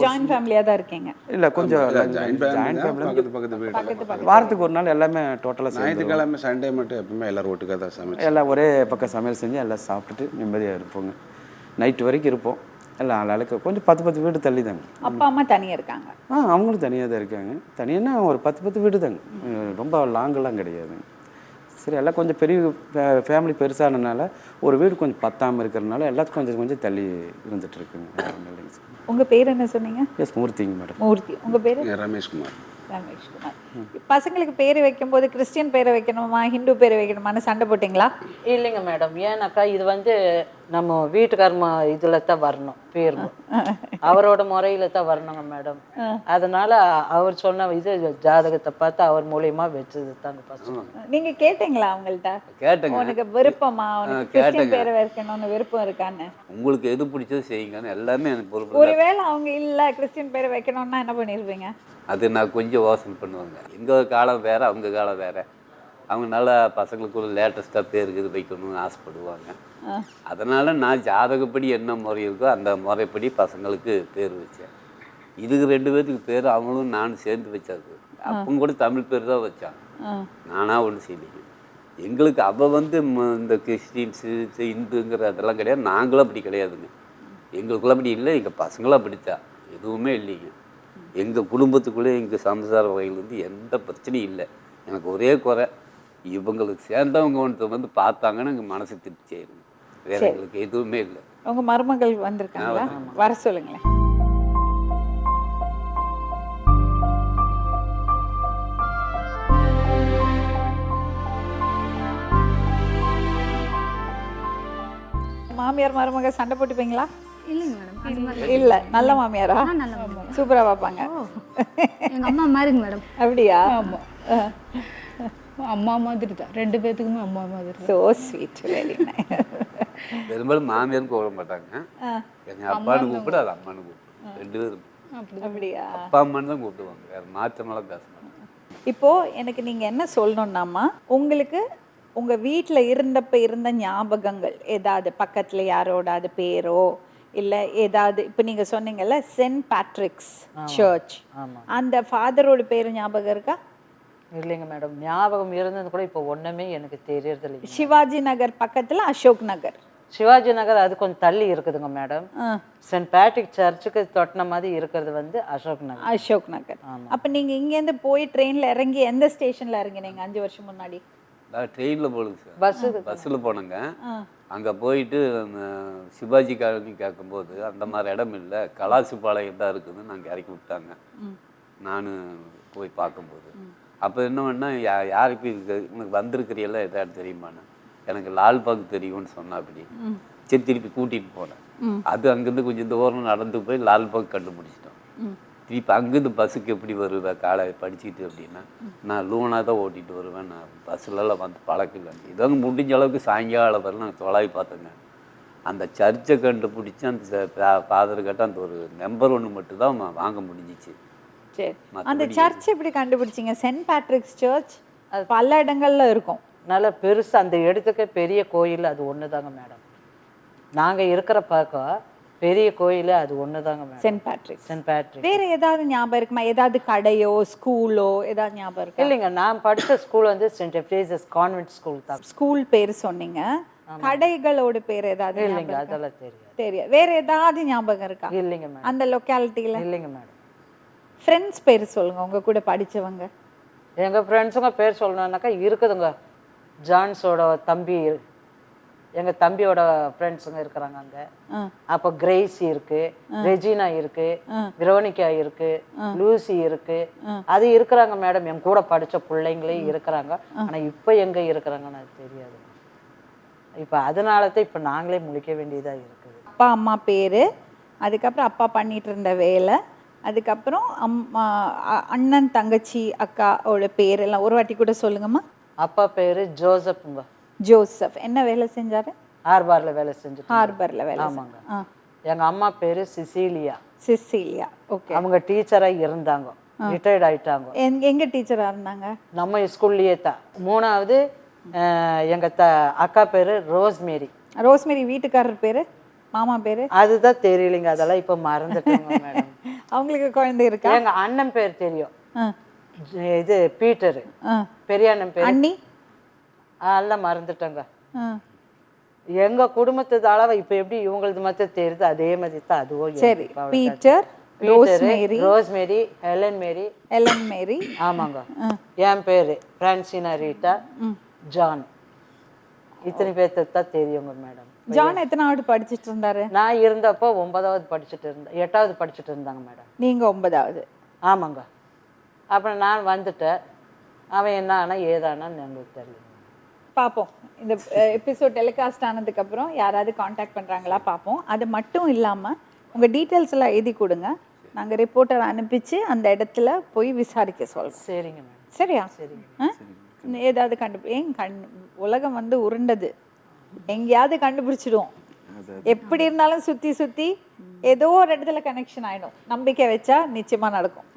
ஜாயின்ட் ஃபேமிலியாக தான் இருக்கீங்க? இல்லை, கொஞ்சம் ஜாயின் ஃபேமிலி, பக்கத்து வீட்டில் வாரத்துக்கு ஒரு நாள் எல்லாமே டோட்டலாக ஞாயிற்றுக்கிழமை சண்டே மட்டும் எப்பவுமே எல்லோரும் ஒட்டுக்காக தான் சமைச்சு எல்லாம் ஒரே பக்கம் சமையல் செஞ்சு எல்லாம் சாப்பிட்டுட்டு நிம்மதியாக இருப்போங்க. நைட்டு வரைக்கும் இருப்போம். எல்லாம் ஆளாளுக்கு கொஞ்சம் 10 வீடு தள்ளி தாங்க. அப்பா அம்மா தனியாக இருக்காங்க? அவங்களும் தனியாக தான் இருக்காங்க. தனியானா ஒரு 10 வீடு தாங்க, ரொம்ப லாங்கெல்லாம் கிடையாதுங்க. சரி, எல்லாம் கொஞ்சம் பெரிய ஃபேமிலி பெருசானதுனால ஒரு வீடு கொஞ்சம் பத்தாமல் இருக்கிறதுனால எல்லாத்துக்கும் கொஞ்சம் தள்ளி இருந்துட்டு இருக்குங்க. உங்கள் பேர் என்ன சொன்னீங்க? எஸ், மூர்த்திங்க மேடம். மூர்த்தி. உங்கள் பேர்? ரமேஷ்குமார். ரமேஷ்குமார். பசங்களுக்கு பேர் வைக்கும்போது கிறிஸ்டியன் பேரை வைக்கணுமா ஹிந்து பேரை வைக்கணுமான்னு சண்டை போட்டிங்களா? இல்லைங்க மேடம், ஏன்னாக்கா இது வந்து நம்ம வீட்டுக்காரமா இதில் தான் வரணும், பேர் அவரோட முறையில் தான் வரணுங்க மேடம். அதனால அவர் சொன்ன இது ஜாதகத்தை பார்த்து அவர் மூலியமா வச்சது தாங்க பசங்க. நீங்க கேட்டீங்களா அவங்கள்ட்ட? கேட்டேங்க. உனக்கு விருப்பமா, உனக்கு கிறிஸ்டியன் பேரை வைக்கணும்னு விருப்பம் இருக்கான்னு? உங்களுக்கு எது பிடிச்சது செய்யுங்கன்னு எல்லாமே எனக்கு பொறுப்பு. ஒருவேளை அவங்க இல்ல கிறிஸ்டியன் பேரை வைக்கணும்னா என்ன பண்ணிருப்பீங்க? அது நான் கொஞ்சம் யோசனை பண்ணுவாங்க. எங்கள் காலம் வேறு, அவங்க காலம் வேறு. அவங்க நல்லா பசங்களுக்கு ஒரு லேட்டஸ்ட்டாக பேர் இது வைக்கணும்னு ஆசைப்படுவாங்க. அதனால் நான் ஜாதகப்படி என்ன முறை இருக்கோ அந்த முறைப்படி பசங்களுக்கு பேர் வச்சேன். இதுக்கு 2 பேர்த்துக்கு பேர் அவங்களும் நானும் சேர்ந்து வச்சாது. அப்பவும் கூட தமிழ் பேர் தான் வச்சாங்க, நானாக ஒன்றும் செய்யலைங்க. எங்களுக்கு அவள் வந்து இந்த கிறிஸ்டின்ஸு இந்துங்கிற அதெல்லாம் கிடையாது. நாங்களும் அப்படி கிடையாதுங்க. எங்களுக்குள்ள அப்படி இல்லை, எங்கள் பசங்களும் அப்படித்தான். எதுவுமே இல்லைங்க. எங்கள் குடும்பத்துக்குள்ளே எங்கள் சம்சார வகையிலேருந்து எந்த பிரச்சனையும் இல்லை. எனக்கு ஒரே குறை, இவங்களுக்கு சேர்ந்தவங்க ஒன்று வந்து பார்த்தாங்கன்னு எங்கள் மனசு திருப்தி ஆயிடுங்க. வேற எங்களுக்கு எதுவுமே இல்லை. உங்க மருமகள் வந்திருக்காங்களா? வர சொல்லுங்களேன். மாமியார் மருமக சண்டை போட்டுப்பீங்களா? இல்லைங்க மேடம், அது மாதிரி இல்ல, நல்ல மாமியாரா? நல்ல மாமியார். சூப்பரா பார்ப்பாங்க. எங்க அம்மா மாதிரிங்க மேடம். அப்படியா? ஆமாம், அம்மா மாதிரி தான், 2 பேத்துக்குமே அம்மா மாதிரி. So sweet, very nice. பெரும்பாலும் மாமியாரும் கூப்பிட மாட்டாங்க. எங்கள் அப்பான்னு கூப்பிட, அது அம்மானு கூப்பிடும். 2 பேரும் அப்படியா? அப்பா அம்மான்னு தான் கூப்பிடுவாங்க, வேறு மாற்றமெல்லாம் பேச மாட்டாங்க. இப்போ எனக்கு நீங்க என்ன சொல்லணும்னாமா, உங்களுக்கு உங்க வீட்ல இருந்த ஞாபகங்கள் ஏதாவது, பக்கத்துல யாரோடாது பேரோ இல்ல ஏதாவது, இப்போ நீங்க சொன்னீங்கல்ல சென்ட் பேட்ரிக்ஸ் சர்ச், அந்த ஃபாதரோட பேரு ஞாபகம் இருக்கா? இல்லைங்க மேடம், ஞாபகம் இருந்தது கூட இப்போ ஒன்றுமே எனக்கு தெரியறது இல்லைங்க. சிவாஜி நகர் பக்கத்துல அசோக் நகர். சிவாஜி நகர் அது கொஞ்சம் தள்ளி இருக்குதுங்க மேடம். சென்ட் பேட்ரிக் சர்ச்சுக்கு தொட்டின மாதிரி இருக்கிறது வந்து அசோக் நகர். அசோக் நகர். அப்ப நீங்க இங்கேருந்து போய் ட்ரெயின்ல இறங்கி எந்த ஸ்டேஷன்ல இறங்கினீங்க 5 வருஷம் முன்னாடி? நான் ட்ரெயினில் போகலுங்க சார், பஸ்ஸில் போனேங்க. அங்கே போயிட்டு சிவாஜி காலனி கேட்கும்போது அந்த மாதிரி இடம் இல்லை, கலாசிப்பாளையம் தான் இருக்குதுன்னு நாங்கள் இறக்கி விட்டாங்க. நான் போய் பார்க்கும்போது அப்போ என்ன பண்ணால் யாருக்கு உனக்கு வந்திருக்கிறீங்களா எதாவது தெரியுமாண்ணா? எனக்கு லால்பாக் தெரியும்னு சொன்னா. அப்படி சரி திருப்பி கூட்டிகிட்டு போனேன். அது அங்கேருந்து கொஞ்சம் தூரம் நடந்து போய் லால்பாக் கண்டுபிடிச்சிட்டோம். திருப்பி அங்கேருந்து பஸ்ஸுக்கு எப்படி வருவேன் காலை படிச்சுட்டு அப்படின்னா, நான் லூனாக தான் ஓட்டிகிட்டு வருவேன், நான் பஸ்ஸுலலாம் வந்து பழக்கல. இதாங்க முடிஞ்ச அளவுக்கு சாயங்காலம் வரை நாங்கள் தொலைவி பார்த்தோங்க. அந்த சர்ச்சை கண்டுபிடிச்சி அந்த ஃபாதர் கிட்ட அந்த ஒரு நம்பர் 1 மட்டும் தான் வாங்க முடிஞ்சிச்சு. சரி, அந்த சர்ச் எப்படி கண்டுபிடிச்சிங்க? சென்ட் பேட்ரிக்ஸ் சர்ச் அது பல இடங்கள்ல இருக்கும். நல்லா பெருசு, அந்த இடத்துக்கு பெரிய கோயில் அது ஒன்று தாங்க மேடம். நாங்கள் இருக்கிற பக்கம் பெரிய கோயில் அது ஒன்று தாங்க madam, Saint Patrick. Saint Patrick. வேற ஏதாவது ஞாபகம் இருக்குமா? ஏதாவது கடையோ ஸ்கூலோ ஏதாவது ஞாபகம் இருக்கா? இல்லைங்க, நான் படித்த ஸ்கூல் வந்து சென்ட் எஃப்ரேசஸ் கான்வென்ட் ஸ்கூல் தான். ஸ்கூல் பேர் சொன்னீங்க, கடைகளோட பேர் ஏதாவது? இல்லைங்க, அதெல்லாம் தெரியாது. தெரியாது. வேற ஏதாவது ஞாபகம் இருக்கா? இல்லைங்க மேடம், அந்த லொக்காலிட்டியில? இல்லைங்க மேடம். ஃப்ரெண்ட்ஸ் பேர் சொல்லுங்க, உங்க கூட படிச்சவங்க. எங்கள் ஃப்ரெண்ட்ஸுங்க பேர் சொல்லணுன்னாக்கா இருக்குதுங்க. ஜான்ஸோட தம்பி, எங்கள் தம்பியோட ஃப்ரெண்ட்ஸுங்க இருக்கிறாங்க அங்கே. அப்போ கிரேசி இருக்கு, ரெஜினா இருக்கு, வெரோனிகா இருக்கு, லூசி இருக்கு, அது இருக்கிறாங்க மேடம். என் கூட படித்த பிள்ளைங்களே இருக்கிறாங்க. ஆனால் இப்போ எங்கே இருக்கிறாங்கன்னு அது தெரியாது. இப்போ அதனால தான் இப்போ நாங்களே முழிக்க வேண்டியதாக இருக்குது. அப்பா அம்மா பேர், அதுக்கப்புறம் அப்பா பண்ணிட்டு இருந்த வேலை, அதுக்கப்புறம் அம்மா அண்ணன் தங்கச்சி அக்காவோட பேர் எல்லாம் ஒரு வாட்டி கூட சொல்லுங்கம்மா. அப்பா பேர் ஜோசப்புங்க. ஜோசப். என்ன வேலை செஞ்சாரு? ஹார்பரில் வேலை செஞ்சு. ஹார்பர்ல வேலை. ஆமாங்க. எங்கள் அம்மா பேர் சிசிலியா. சிசிலியா. ஓகே. அவங்க டீச்சராக இருந்தாங்க, ரிட்டையர்ட் ஆயிட்டாங்க. எங்க டீச்சரா இருந்தாங்க? நம்ம ஸ்கூல்லையே தான். 3வது எங்கள் அக்கா பேர் ரோஸ்மேரி. ரோஸ்மேரி வீட்டுக்காரர் பேரு, மாமா பேரு? அதுதான் தெரியலைங்க, அதெல்லாம் இப்போ மறந்துட்டோங்க மேடம். அவங்களுக்கு குழந்தை இருக்கா? எங்கள் அண்ணன் பேர் தெரியும், இது பீட்டரு. பெரிய அண்ணன் பேர் அண்ணி? அதெல்லாம் மறந்துட்டோங்க. எங்கள் குடும்பத்து அளவு இப்போ எப்படி இவங்களது மட்டும் தெரியுது அதே மாதிரி தான் அதுவும். சரி, பீட்டர், ரோஸ்மேரி, ரோஸ்மேரி, ஹெலன் மேரி. எலன் மேரி. ஆமாங்க. என் பேர் பிரான்சினா ரீட்டா, ஜான். இத்தனை பேர்த்து தான் தெரியுங்க மேடம். ஜான் எத்தனாவது படிச்சுட்டு இருந்தாரு? நான் இருந்தப்போ 9வது படிச்சுட்டு இருந்தேன், 8வது படிச்சுட்டு இருந்தாங்க மேடம். நீங்க 9வது? ஆமாங்க. அப்புறம் நான் வந்துட்டேன். அவன் என்ன ஆனா ஏதானான்னு எங்களுக்கு தெரியல. பார்ப்போம். இந்த எபிசோட் டெலிகாஸ்ட் ஆனதுக்கப்புறம் யாராவது காண்டாக்ட் பண்ணுறாங்களா பார்ப்போம். அது மட்டும் இல்லாமல் உங்கள் டீட்டெயில்ஸ் எல்லாம் எழுதி கொடுங்க. நாங்கள் ரிப்போர்ட்டர் அனுப்பிச்சு அந்த இடத்துல போய் விசாரிக்க சொல்கிறோம். சரிங்க மேடம். சரியா? சரிங்க. ஏதாவது உலகம் வந்து உருண்டது, எங்கேயாவது கண்டுபிடிச்சிடுவோம். எப்படி இருந்தாலும் சுற்றி சுற்றி ஏதோ ஒரு இடத்துல கனெக்ஷன் ஆகிடும். நம்பிக்கை வச்சா நிச்சயமாக நடக்கும்.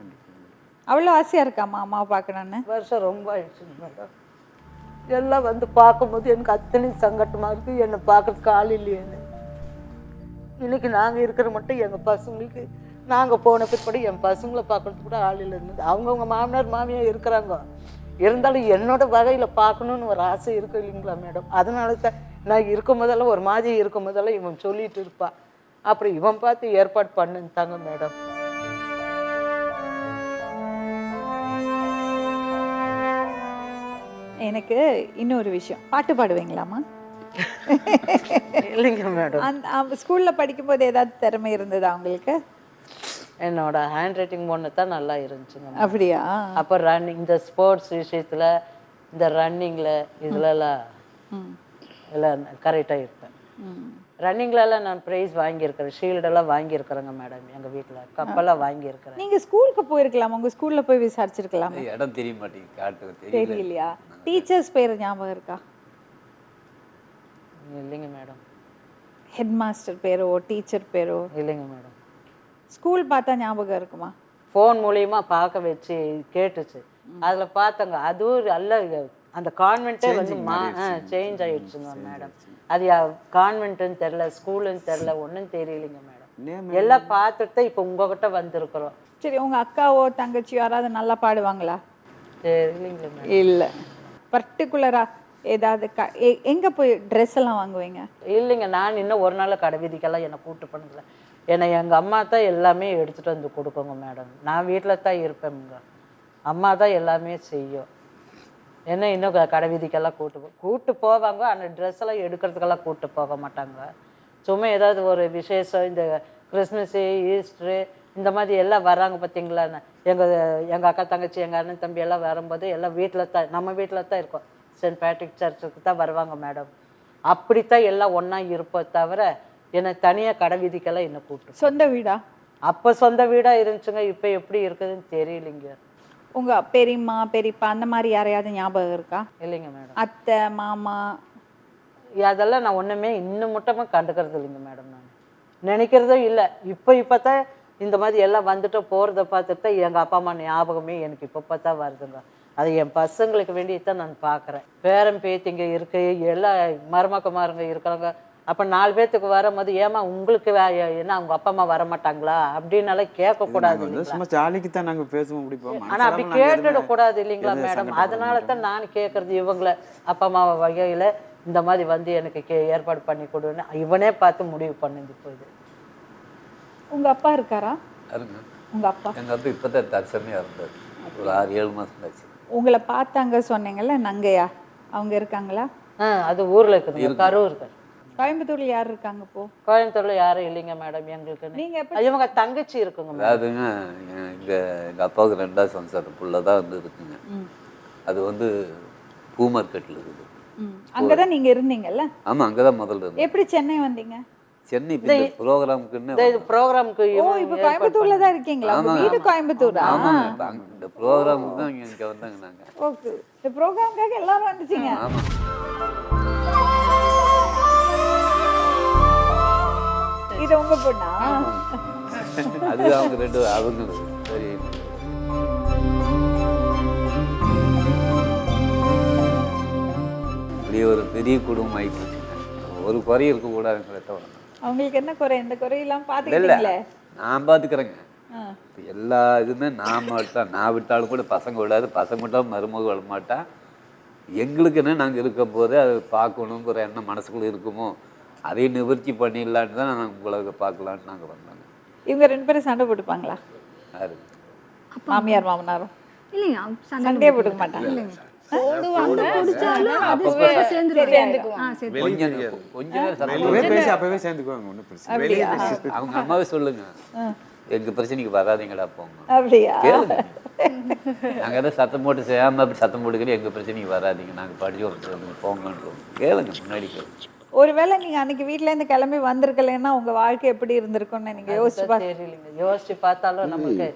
அவ்வளோ ஆசையாக இருக்காம்மா அம்மாவை பார்க்கணுன்னு? வருஷம் ரொம்ப ஆயிடுச்சுங்க மேடம். எல்லாம் வந்து பார்க்கும்போது எனக்கு அத்தனை சங்கட்டமாக இருக்குது. என்னை பார்க்கறதுக்கு ஆள் இல்லையேன்னு. இன்னைக்கு நாங்கள் இருக்கிற மட்டும் எங்கள் பசங்களுக்கு நாங்கள் போன பிற்பாடு என் பசங்களை பார்க்கறதுக்கு கூட ஆள் இல்லை இருந்தது. அவங்கவுங்க மாமனார் மாமியார் இருக்கிறாங்க. இருந்தாலும் என்னோட வகையில் பார்க்கணுன்னு ஒரு ஆசை இருக்கு இல்லைங்களா மேடம். அதனால தான் நான் இருக்கும் போதெல்லாம் ஒரு மாதிரி இருக்கும் போதெல்லாம் இவன் சொல்லிட்டு இருப்பான். அப்புறம் இவன் பார்த்து ஏற்பாடு பண்ணுத்தாங்க மேடம். எனக்கு இன்னொரு விஷயம், பாட்டு பாடுவீங்களாம்மா? இல்லைங்க மேடம். அந்த ஸ்கூலில் படிக்கும்போது ஏதாவது திறமை இருந்ததா அவங்களுக்கு? என்னோட ஹேண்ட் ரைட்டிங் ஒன்று தான் நல்லா இருந்துச்சுங்க. அப்படியா? அப்போ ரன்னிங், இந்த ஸ்போர்ட்ஸ் விஷயத்தில், இந்த ரன்னிங்கில் இதுலலாம் எல்லாம் கரெக்டாக இருப்பேன். ரன்னிங்லலாம் நான் ப்ரைஸ் வாங்கியிருக்கிறேன், ஷீல்டெல்லாம் வாங்கியிருக்கிறேங்க மேடம். எங்கள் வீட்டில் கப்பெல்லாம் வாங்கியிருக்கிறேன். நீங்கள் ஸ்கூலுக்கு போயிருக்கலாம், உங்கள் ஸ்கூலில் போய் விசாரிச்சிருக்கலாம். இடம் தெரிய மாட்டேங்குது, காட்டு தெரியலையா? டீச்சர்ஸ் பேர் ஞாபகம் இருக்கா? இல்லைங்க மேடம். ஹெட் மாஸ்டர் பேரோ டீச்சர் பேரோ? இல்லைங்க மேடம். ஸ்கூல் பார்த்தா ஞாபகம் இருக்குமா? ஃபோன் மூலியமாக பார்க்க வச்சு கேட்டுச்சு, அதில் பார்த்தங்க. அதுவும் அல்ல, அந்த கான்வென்ட்டே வந்து சேஞ்ச் ஆகிடுச்சுங்க மேடம். அது கான்வென்ட்டுன்னு தெரில, ஸ்கூலுன்னு தெரில, ஒன்றும் தெரியலைங்க மேடம். எல்லாம் பார்த்துட்டு தான் இப்போ உங்ககிட்ட வந்திருக்கிறோம். சரி, உங்கள் அக்காவோ தங்கச்சியோ யாராவது நல்லா பாடுவாங்களா? தெரியலைங்களா மேடம். இல்லை. பர்டிகுலராக ஏதாவது எங்கே போய் ட்ரெஸ் எல்லாம் வாங்குவீங்க? இல்லைங்க, நான் இன்னும் ஒரு நாள் கடை வீதிக்கெல்லாம் என்னை கூப்பிட்டு பண்ணதில்லை. என்னை எங்கள் அம்மா தான் எல்லாமே எடுத்துகிட்டு வந்து கொடுக்குங்க மேடம். நான் வீட்டில் தான் இருப்பேங்க, அம்மா தான் எல்லாமே செய்யும். என்ன இன்னும் கடை வீதிக்கெல்லாம் கூப்பிட்டு போவாங்க. அந்த ட்ரெஸ் எல்லாம் எடுக்கிறதுக்கெல்லாம் கூப்பிட்டு போக மாட்டாங்க. சும்மா ஏதாவது ஒரு விசேஷம், இந்த கிறிஸ்மஸ்ஸு, ஈஸ்டரு, இந்த மாதிரி எல்லாம் வராங்க பார்த்தீங்களா. எங்கள் அக்கா தங்கச்சி, எங்கள் அண்ணன் தம்பி எல்லாம் வரும்போது எல்லாம் வீட்டில் தான், நம்ம வீட்டில் தான் இருக்கோம். சென்ட் பேட்ரிக் சர்ச்சுக்கு தான் வருவாங்க மேடம். அப்படித்தான் எல்லாம் ஒன்றா இருப்போம் தவிர என்னை தனியாக கடை வீதிக்கெல்லாம் என்னை கூப்பிட்டு. சொந்த வீடா? அப்போ சொந்த வீடாக இருந்துச்சுங்க, இப்போ எப்படி இருக்குதுன்னு தெரியலைங்க. உங்கள் பெரியம்மா பெரியப்பா அந்த மாதிரி யாரையாவது ஞாபகம் இருக்கா? இல்லைங்க மேடம். அத்தை மாமா அதெல்லாம் நான் ஒன்றுமே இன்னும் மட்டுமே கண்டுக்கிறது இல்லைங்க மேடம். நான் நினைக்கிறதும் இல்லை. இப்போ தான் இந்த மாதிரி எல்லாம் வந்துட்டு போகிறத பார்த்துட்டு தான் எங்கள் அப்பா அம்மா ஞாபகமே எனக்கு இப்போ தான் வருதுங்க. அது என் பசங்களுக்கு வேண்டி தான் நான் பார்க்குறேன். பேரன் பேத்திங்க இருக்கு, எல்லாம் மருமக்கமாருங்க இருக்கிறாங்க. அப்போ 4 பேர்த்துக்கு வரும்போது, ஏமா உங்களுக்கு என்ன அவங்க அப்பா அம்மா வரமாட்டாங்களா அப்படின்னாலும் கேட்கக்கூடாது. சும்மா ஜாலிக்கு தான் நாங்கள் பேசுவோம் பிடிப்போம். ஆனால் அப்படி கேட்டுடக்கூடாது இல்லைங்களா மேடம். அதனால தான் நான் கேட்குறது, இவங்களை அப்பா அம்மா வகையில் இந்த மாதிரி வந்து எனக்கு ஏற்பாடு பண்ணி கொடுன்னு இவனே பார்த்து முடிவு பண்ணி போகுது. உங்கள் அப்பா இருக்காரா? உங்கள் அப்பா? எங்கள் அப்பா இப்போ தான் தற்சமையாக இருந்தார், ஒரு 6-7 மாதம் ஆச்சு. உங்களை பார்த்தாங்க சொன்னீங்கல்ல, நங்கையா, அவங்க இருக்காங்களா? அது ஊரில் இருக்குதுங்க, கரூர் இருக்காரு. கோயம்புத்தூர்ல யார் இருக்காங்க? இப்போ கோயம்புத்தூர்ல யாரும் இல்லைங்க மேடம் எங்களுக்கு. நீங்க இவங்க தங்கச்சி இருக்குங்க. அதாவதுங்க, எங்கள் அப்பாவுக்கு 2வது சம்சாரம் புள்ள தான் வந்து இருக்குங்க. அது வந்து பூ மார்க்கெட்டில் இருக்குது. அங்கதான் நீங்க இருந்தீங்கல்ல? ஆமாம், அங்கே தான் முதல்ல இருந்தேன். எப்படி சென்னை வந்தீங்க? சென்னை ப்ரோக்ராமுக்குன்னு. ப்ரோக்ராமுக்கு இப்போ கோயம்புத்தூர்ல தான் இருக்கீங்களா? வீடு கோயம்புத்தூரா? ஆமாங்க, இந்த ப்ரோக்ராமுக்கு தான் இங்கே வந்தாங்க நாங்கள். ஓகே, இந்த ப்ரோக்ராமுக்காக எல்லாரும் வந்துட்டீங்க. ஆமாம். இது உங்க பொண்ணா? அது அவங்க 2 அவங்களுக்கு சரி. இப்படி ஒரு பெரிய குடும்பம் ஆயிடுச்சு. ஒரு குறை இருக்கக்கூடாதுங்கிறத தவிர. அவங்களுக்கு என்ன குறை? இந்த குறையெல்லாம் பார்த்துக்கிட்டீங்களே? நான் பார்த்துக்கிறேங்க. இப்போ எல்லா இதுவுமே நான் விட்டாலும் கூட பசங்க விடாது, பசங்க விட்டாலும் மருமக விட மாட்டா. எங்களுக்கு என்ன, நாங்கள் இருக்கும் போது அது பார்க்கணுங்கிற எண்ணம் மனசுக்குள்ளே இருக்குமோ, அதையும் நிவர்த்தி பண்ணிடலான்னு தான் நாங்கள் உங்களுக்கு பார்க்கலான்னு நாங்கள் வந்தாங்க. இவங்க 2 பேரும் சண்டை போட்டுப்பாங்களா? யாரு? மாமியார் மாமனாரும்? இல்லைங்க, சண்டையே போட்டுக்க மாட்டாங்க. அப்பவே சேர்ந்துக்குவாங்க, ஒன்றும் பிரச்சனை. அவங்க அம்மாவே சொல்லுங்க, எங்க பிரச்சனைக்கு வராதீங்கடா போங்க. அப்படியா? நாங்கள் எதாவது சத்தம் போட்டு செய்யாமல் அப்படி சத்தம் போட்டுக்கிட்டு எங்கள் பிரச்சனைக்கு வராதிங்க, நாங்கள் படிச்சு ஒரு போங்கன்னு கேளுங்க, முன்னாடி கேளுங்க. ஒருவேளை நீங்க அன்னைக்கு வீட்ல இருந்து கிளம்பி வந்திருக்கலைன்னா உங்க வாழ்க்கை எப்படி இருந்திருக்கும்னு நீங்க யோசிச்சு தெரியலைங்க. யோசிச்சு பார்த்தாலும் நமக்கு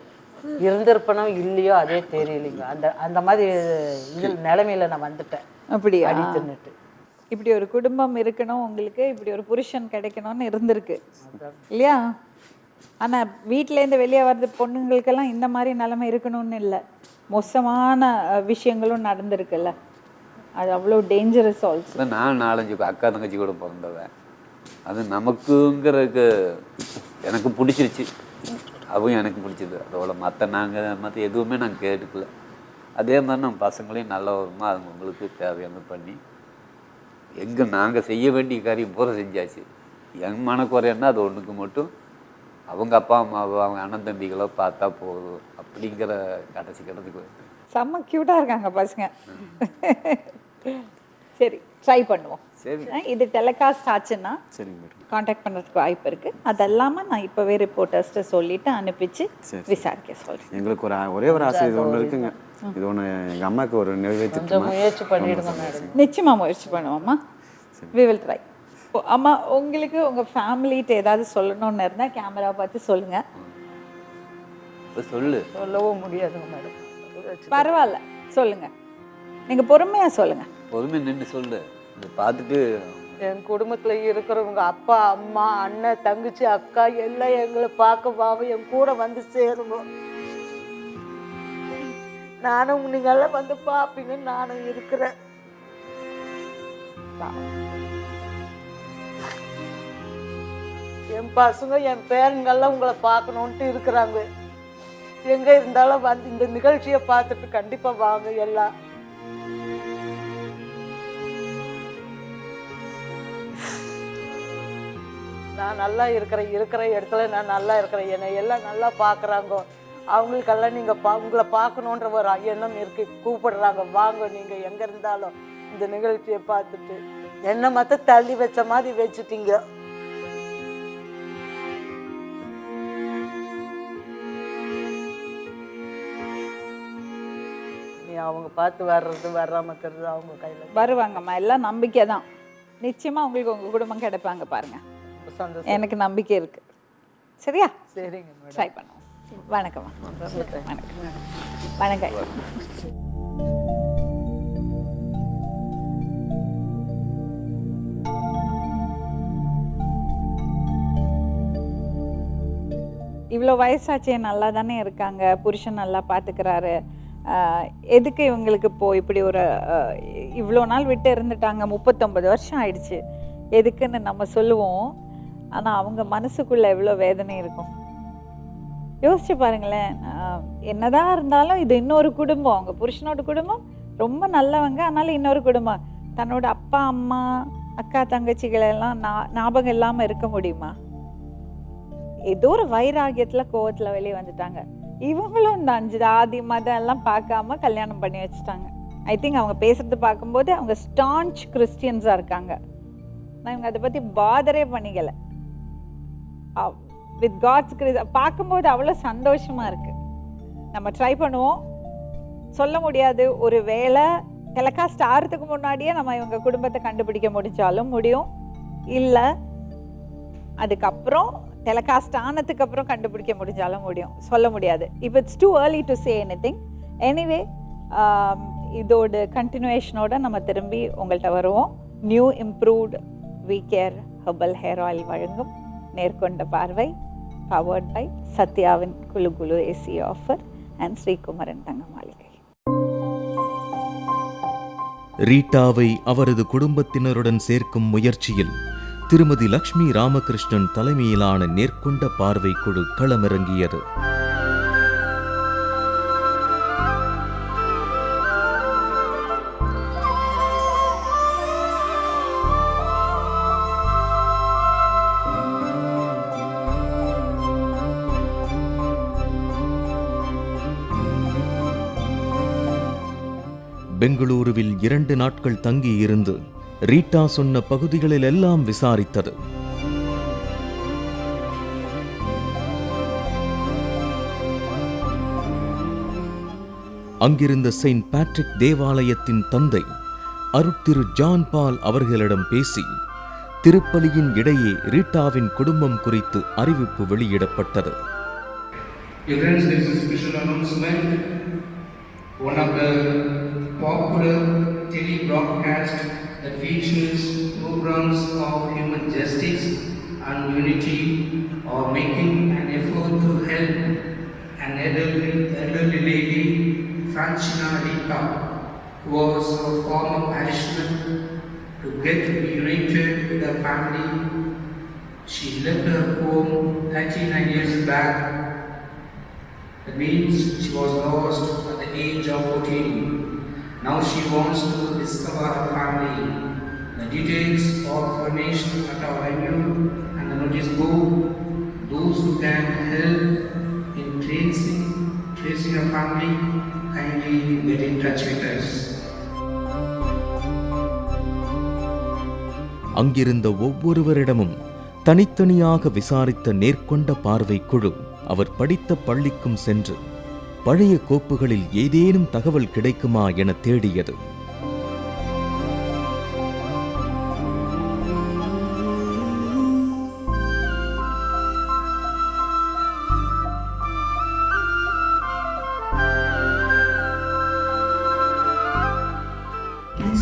இருந்திருப்பனோ இல்லையோ அதே தெரியலைங்க. அந்த மாதிரி இதில் நிலைமையில நான் வந்துட்டேன். அப்படியா? அடி தின்னுட்டு. இப்படி ஒரு குடும்பம் இருக்கணும் உங்களுக்கு, இப்படி ஒரு புருஷன் கிடைக்கணும்னு இருந்திருக்கு இல்லையா? ஆனா வீட்டிலேருந்து வெளியே வர்றது பொண்ணுங்களுக்கெல்லாம் இந்த மாதிரி நிலைமை இருக்கணும்னு இல்லை, மோசமான விஷயங்களும் நடந்திருக்குல்ல. அது அவ்வளோ டேஞ்சரஸ் ஆல்சோ. நான் 4-5 அக்கா தங்கச்சி கூட பிறந்தவன். அது நமக்குங்கிறதுக்கு எனக்கு பிடிச்சிருச்சு, அவங்க எனக்கு பிடிச்சது. அதோட மற்ற எதுவுமே நாங்கள் கேட்டுக்கல. அதே மாதிரி நம்ம பசங்களையும் நல்ல வருமா அவங்களுக்கு தேவையான பண்ணி எங்கே நாங்கள் செய்ய வேண்டிய காரியம் பூரா செஞ்சாச்சு. என் மனக்குறைன்னா அது ஒன்றுக்கு மட்டும் அவங்க அப்பா அம்மாவோ அவங்க அண்ணன் தம்பிகளோ பார்த்தா போதும் அப்படிங்கிற கடைசி கிடத்துக்கு செம்ம க்யூட்டாக இருக்காங்க பசங்க. சரி, ட்ரை பண்ணுவோம். சரி, இது டெலிகாஸ்ட் ஆச்சுன்னா சரிங்க மேடம். காண்டாக்ட் பண்ணுறதுக்கு வாய்ப்பு இருக்குது. அதெல்லாமல் நான் இப்போவே ரிப்போர்ட்டர்ஸ்ட்டு சொல்லிவிட்டு அனுப்பிச்சு விசாரிக்க சொல்கிறேன். எங்களுக்கு ஒரே ஒரு ஆசை இது ஒன்று இருக்குங்க. இது ஒன்று எங்கள் அம்மாவுக்கு ஒரு நிறைவேற்றி முயற்சி பண்ணிடுங்க மேடம். நிச்சயமாக முயற்சி பண்ணுவோம்மா. We will try. அம்மா, உங்களுக்கு உங்கள் ஃபேமிலிகிட்ட ஏதாவது சொல்லணும்னு இருந்தால் கேமரா பார்த்து சொல்லுங்கள். சொல்லவும் முடியாதுங்க மேடம். பரவாயில்ல, சொல்லுங்கள். நீங்கள் பொறுமையாக சொல்லுங்கள். பொறுமை நின்று சொல்லு. இதை பார்த்துட்டு என் குடும்பத்துல இருக்கிறவங்க அப்பா அம்மா அண்ணன் தங்கச்சி அக்கா எல்லாம் எங்களை பார்க்க வாங்க, என் கூட வந்து சேருங்க. நானும் நீங்க எல்லாம் வந்து பார்ப்பீங்க, நானும் இருக்கிறேன். என் பசங்க என் பேரன்கள்லாம் உங்களை பார்க்கணுன்ட்டு இருக்கிறாங்க. எங்க இருந்தாலும் வந்து இந்த நிகழ்ச்சியை பார்த்துட்டு கண்டிப்பா வாங்க எல்லாம். நான் நல்லா இருக்கிற இடத்துல நான் நல்லா இருக்கிறேன். என்னை எல்லாம் நல்லா பார்க்குறாங்க. அவங்களுக்கெல்லாம் நீங்கள் உங்களை பார்க்கணுன்ற ஒரு எண்ணம் இருக்கு, கூப்பிடுறாங்க. வாங்க நீங்கள் எங்கே இருந்தாலும் இந்த நிகழ்ச்சியை பார்த்துட்டு. என்னை மற்ற தள்ளி வச்ச மாதிரி வச்சுட்டீங்க. நீ அவங்க பார்த்து வர்றது வராம இருக்கிறது அவங்க கையில். வருவாங்கம்மா, எல்லாம் நம்பிக்கை தான். நிச்சயமாக உங்களுக்கு உங்கள் குடும்பம் கிடைப்பாங்க பாருங்க. எனக்கு நம்பிக்கை இருக்கு. சரியா? சரிங்க மேடம், ட்ரை பண்ணுவோம். வணக்கம்மா. வணக்கம். வணக்கம். இவ்வளோ வயசாச்சே நல்லா தானே இருக்காங்க, புருஷன் நல்லா பார்த்துக்கிறாரு, எதுக்கு இவங்களுக்கு இப்படி ஒரு இவ்வளோ நாள் விட்டு இருந்துட்டாங்க, 39 வருஷம் ஆயிடுச்சு, எதுக்குன்னு நம்ம சொல்லுவோம். ஆனால் அவங்க மனசுக்குள்ளே எவ்வளோ வேதனை இருக்கும் யோசிச்சு பாருங்களேன். என்னதான் இருந்தாலும் இது இன்னொரு குடும்பம், அவங்க புருஷனோட குடும்பம், ரொம்ப நல்லவங்க. ஆனாலும் இன்னொரு குடும்பம். தன்னோட அப்பா அம்மா அக்கா தங்கச்சிகளெல்லாம் ஞாபகம் இல்லாமல் இருக்க முடியுமா? ஏதோ ஒரு வைராகியத்தில் கோவத்தில் வெளியே வந்துட்டாங்க. இவங்களும் இந்த 5 ஜாதி மதம் எல்லாம் பார்க்காம கல்யாணம் பண்ணி வச்சுட்டாங்க. ஐ திங்க் அவங்க பேசுறது பார்க்கும்போது அவங்க ஸ்டான்ச் கிறிஸ்டியன்ஸாக இருக்காங்க. நான் இவங்க அதை பற்றி பாதரே பண்ணிக்கலை. வித் காட்ஸ் கிரேஸ் பார்க்கும்போது அவ்வளோ சந்தோஷமாக இருக்குது. நம்ம ட்ரை பண்ணுவோம். சொல்ல முடியாது, ஒரு வேளை டெலிகாஸ்ட் ஆகிறதுக்கு முன்னாடியே நம்ம இவங்க குடும்பத்தை கண்டுபிடிக்க முடிஞ்சாலும் முடியும், இல்லை அதுக்கப்புறம் டெலிகாஸ்ட் ஆனதுக்கு அப்புறம் கண்டுபிடிக்க முடிஞ்சாலும் முடியும், சொல்ல முடியாது. இப்போ it's too early to say anything. Anyway, இதோட கண்டினியூஷனோட நம்ம திரும்பி உங்கள்கிட்ட வருவோம். New improved we care herbal hair oil வழங்கும் நேர்கொண்ட பார்வை, பவர்ட் பை சத்யாவின் குழு குழு ஏசி ஆஃபர் அண்ட் ஸ்ரீகுமரன் தங்க மாளிகை. ரீட்டாவை அவரது குடும்பத்தினருடன் சேர்க்கும் முயற்சியில் திருமதி லக்ஷ்மி ராமகிருஷ்ணன் தலைமையிலான நேர்கொண்ட பார்வை குழு களமிறங்கியது. பெங்களூருவில் 2 நாட்கள் தங்கியிருந்து ரீட்டா சொன்ன பகுதிகளில் எல்லாம் விசாரித்தது. அங்கிருந்த செயின்ட் பேட்ரிக் தேவாலயத்தின் தந்தை அருட்திரு ஜான் பால் அவர்களிடம் பேசி திருப்பலியின் இடையே ரீட்டாவின் குடும்பம் குறித்து அறிவிப்பு வெளியிடப்பட்டது. Your friends, there is a special announcement. One of the popular tele-broadcast that features programs of human justice and unity are making an effort to help an elderly lady, Francina Rita, who was a former parishioner, to get reunited with her family. She left her home 39 years back. That means she was lost at the age of 14. Now she wants to discover her family. The details of information at our venue and the notice board. Those who can help in tracing her family, kindly get in touch with us. அங்கிருந்த ஒவ்வொருவரிடமும் தனித்தனியாக விசாரித்த நேர்கொண்ட பார்வை குழு அவர் படித்த பள்ளிக்கும் சென்று பழைய கோப்புகளில் ஏதேனும் தகவல் கிடைக்குமா என தேடியது.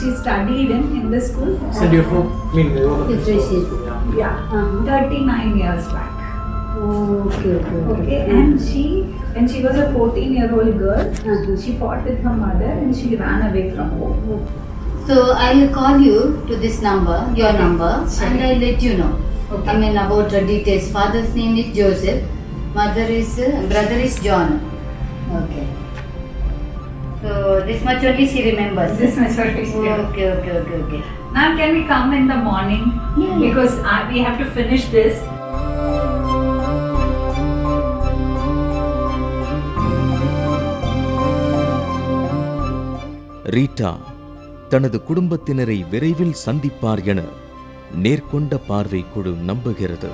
She studied in the school. Said your home? I mean, Yeah, 39 years back. Okay, and when she was a 14-year-old girl, she fought with her mother and she ran away from home. So I will call you to this number, your number, and I'll let you know. Okay. I mean about the details. Father's name is Joseph, brother is John. Okay. So this much only she remembers. This much only she Okay. Now can we come in the morning? Yeah. Because we have to finish this. Rita தனது குடும்பத்தினரை விரைவில் சந்திப்பார் என நேர்கொண்ட பார்வை குழு நம்புகிறது.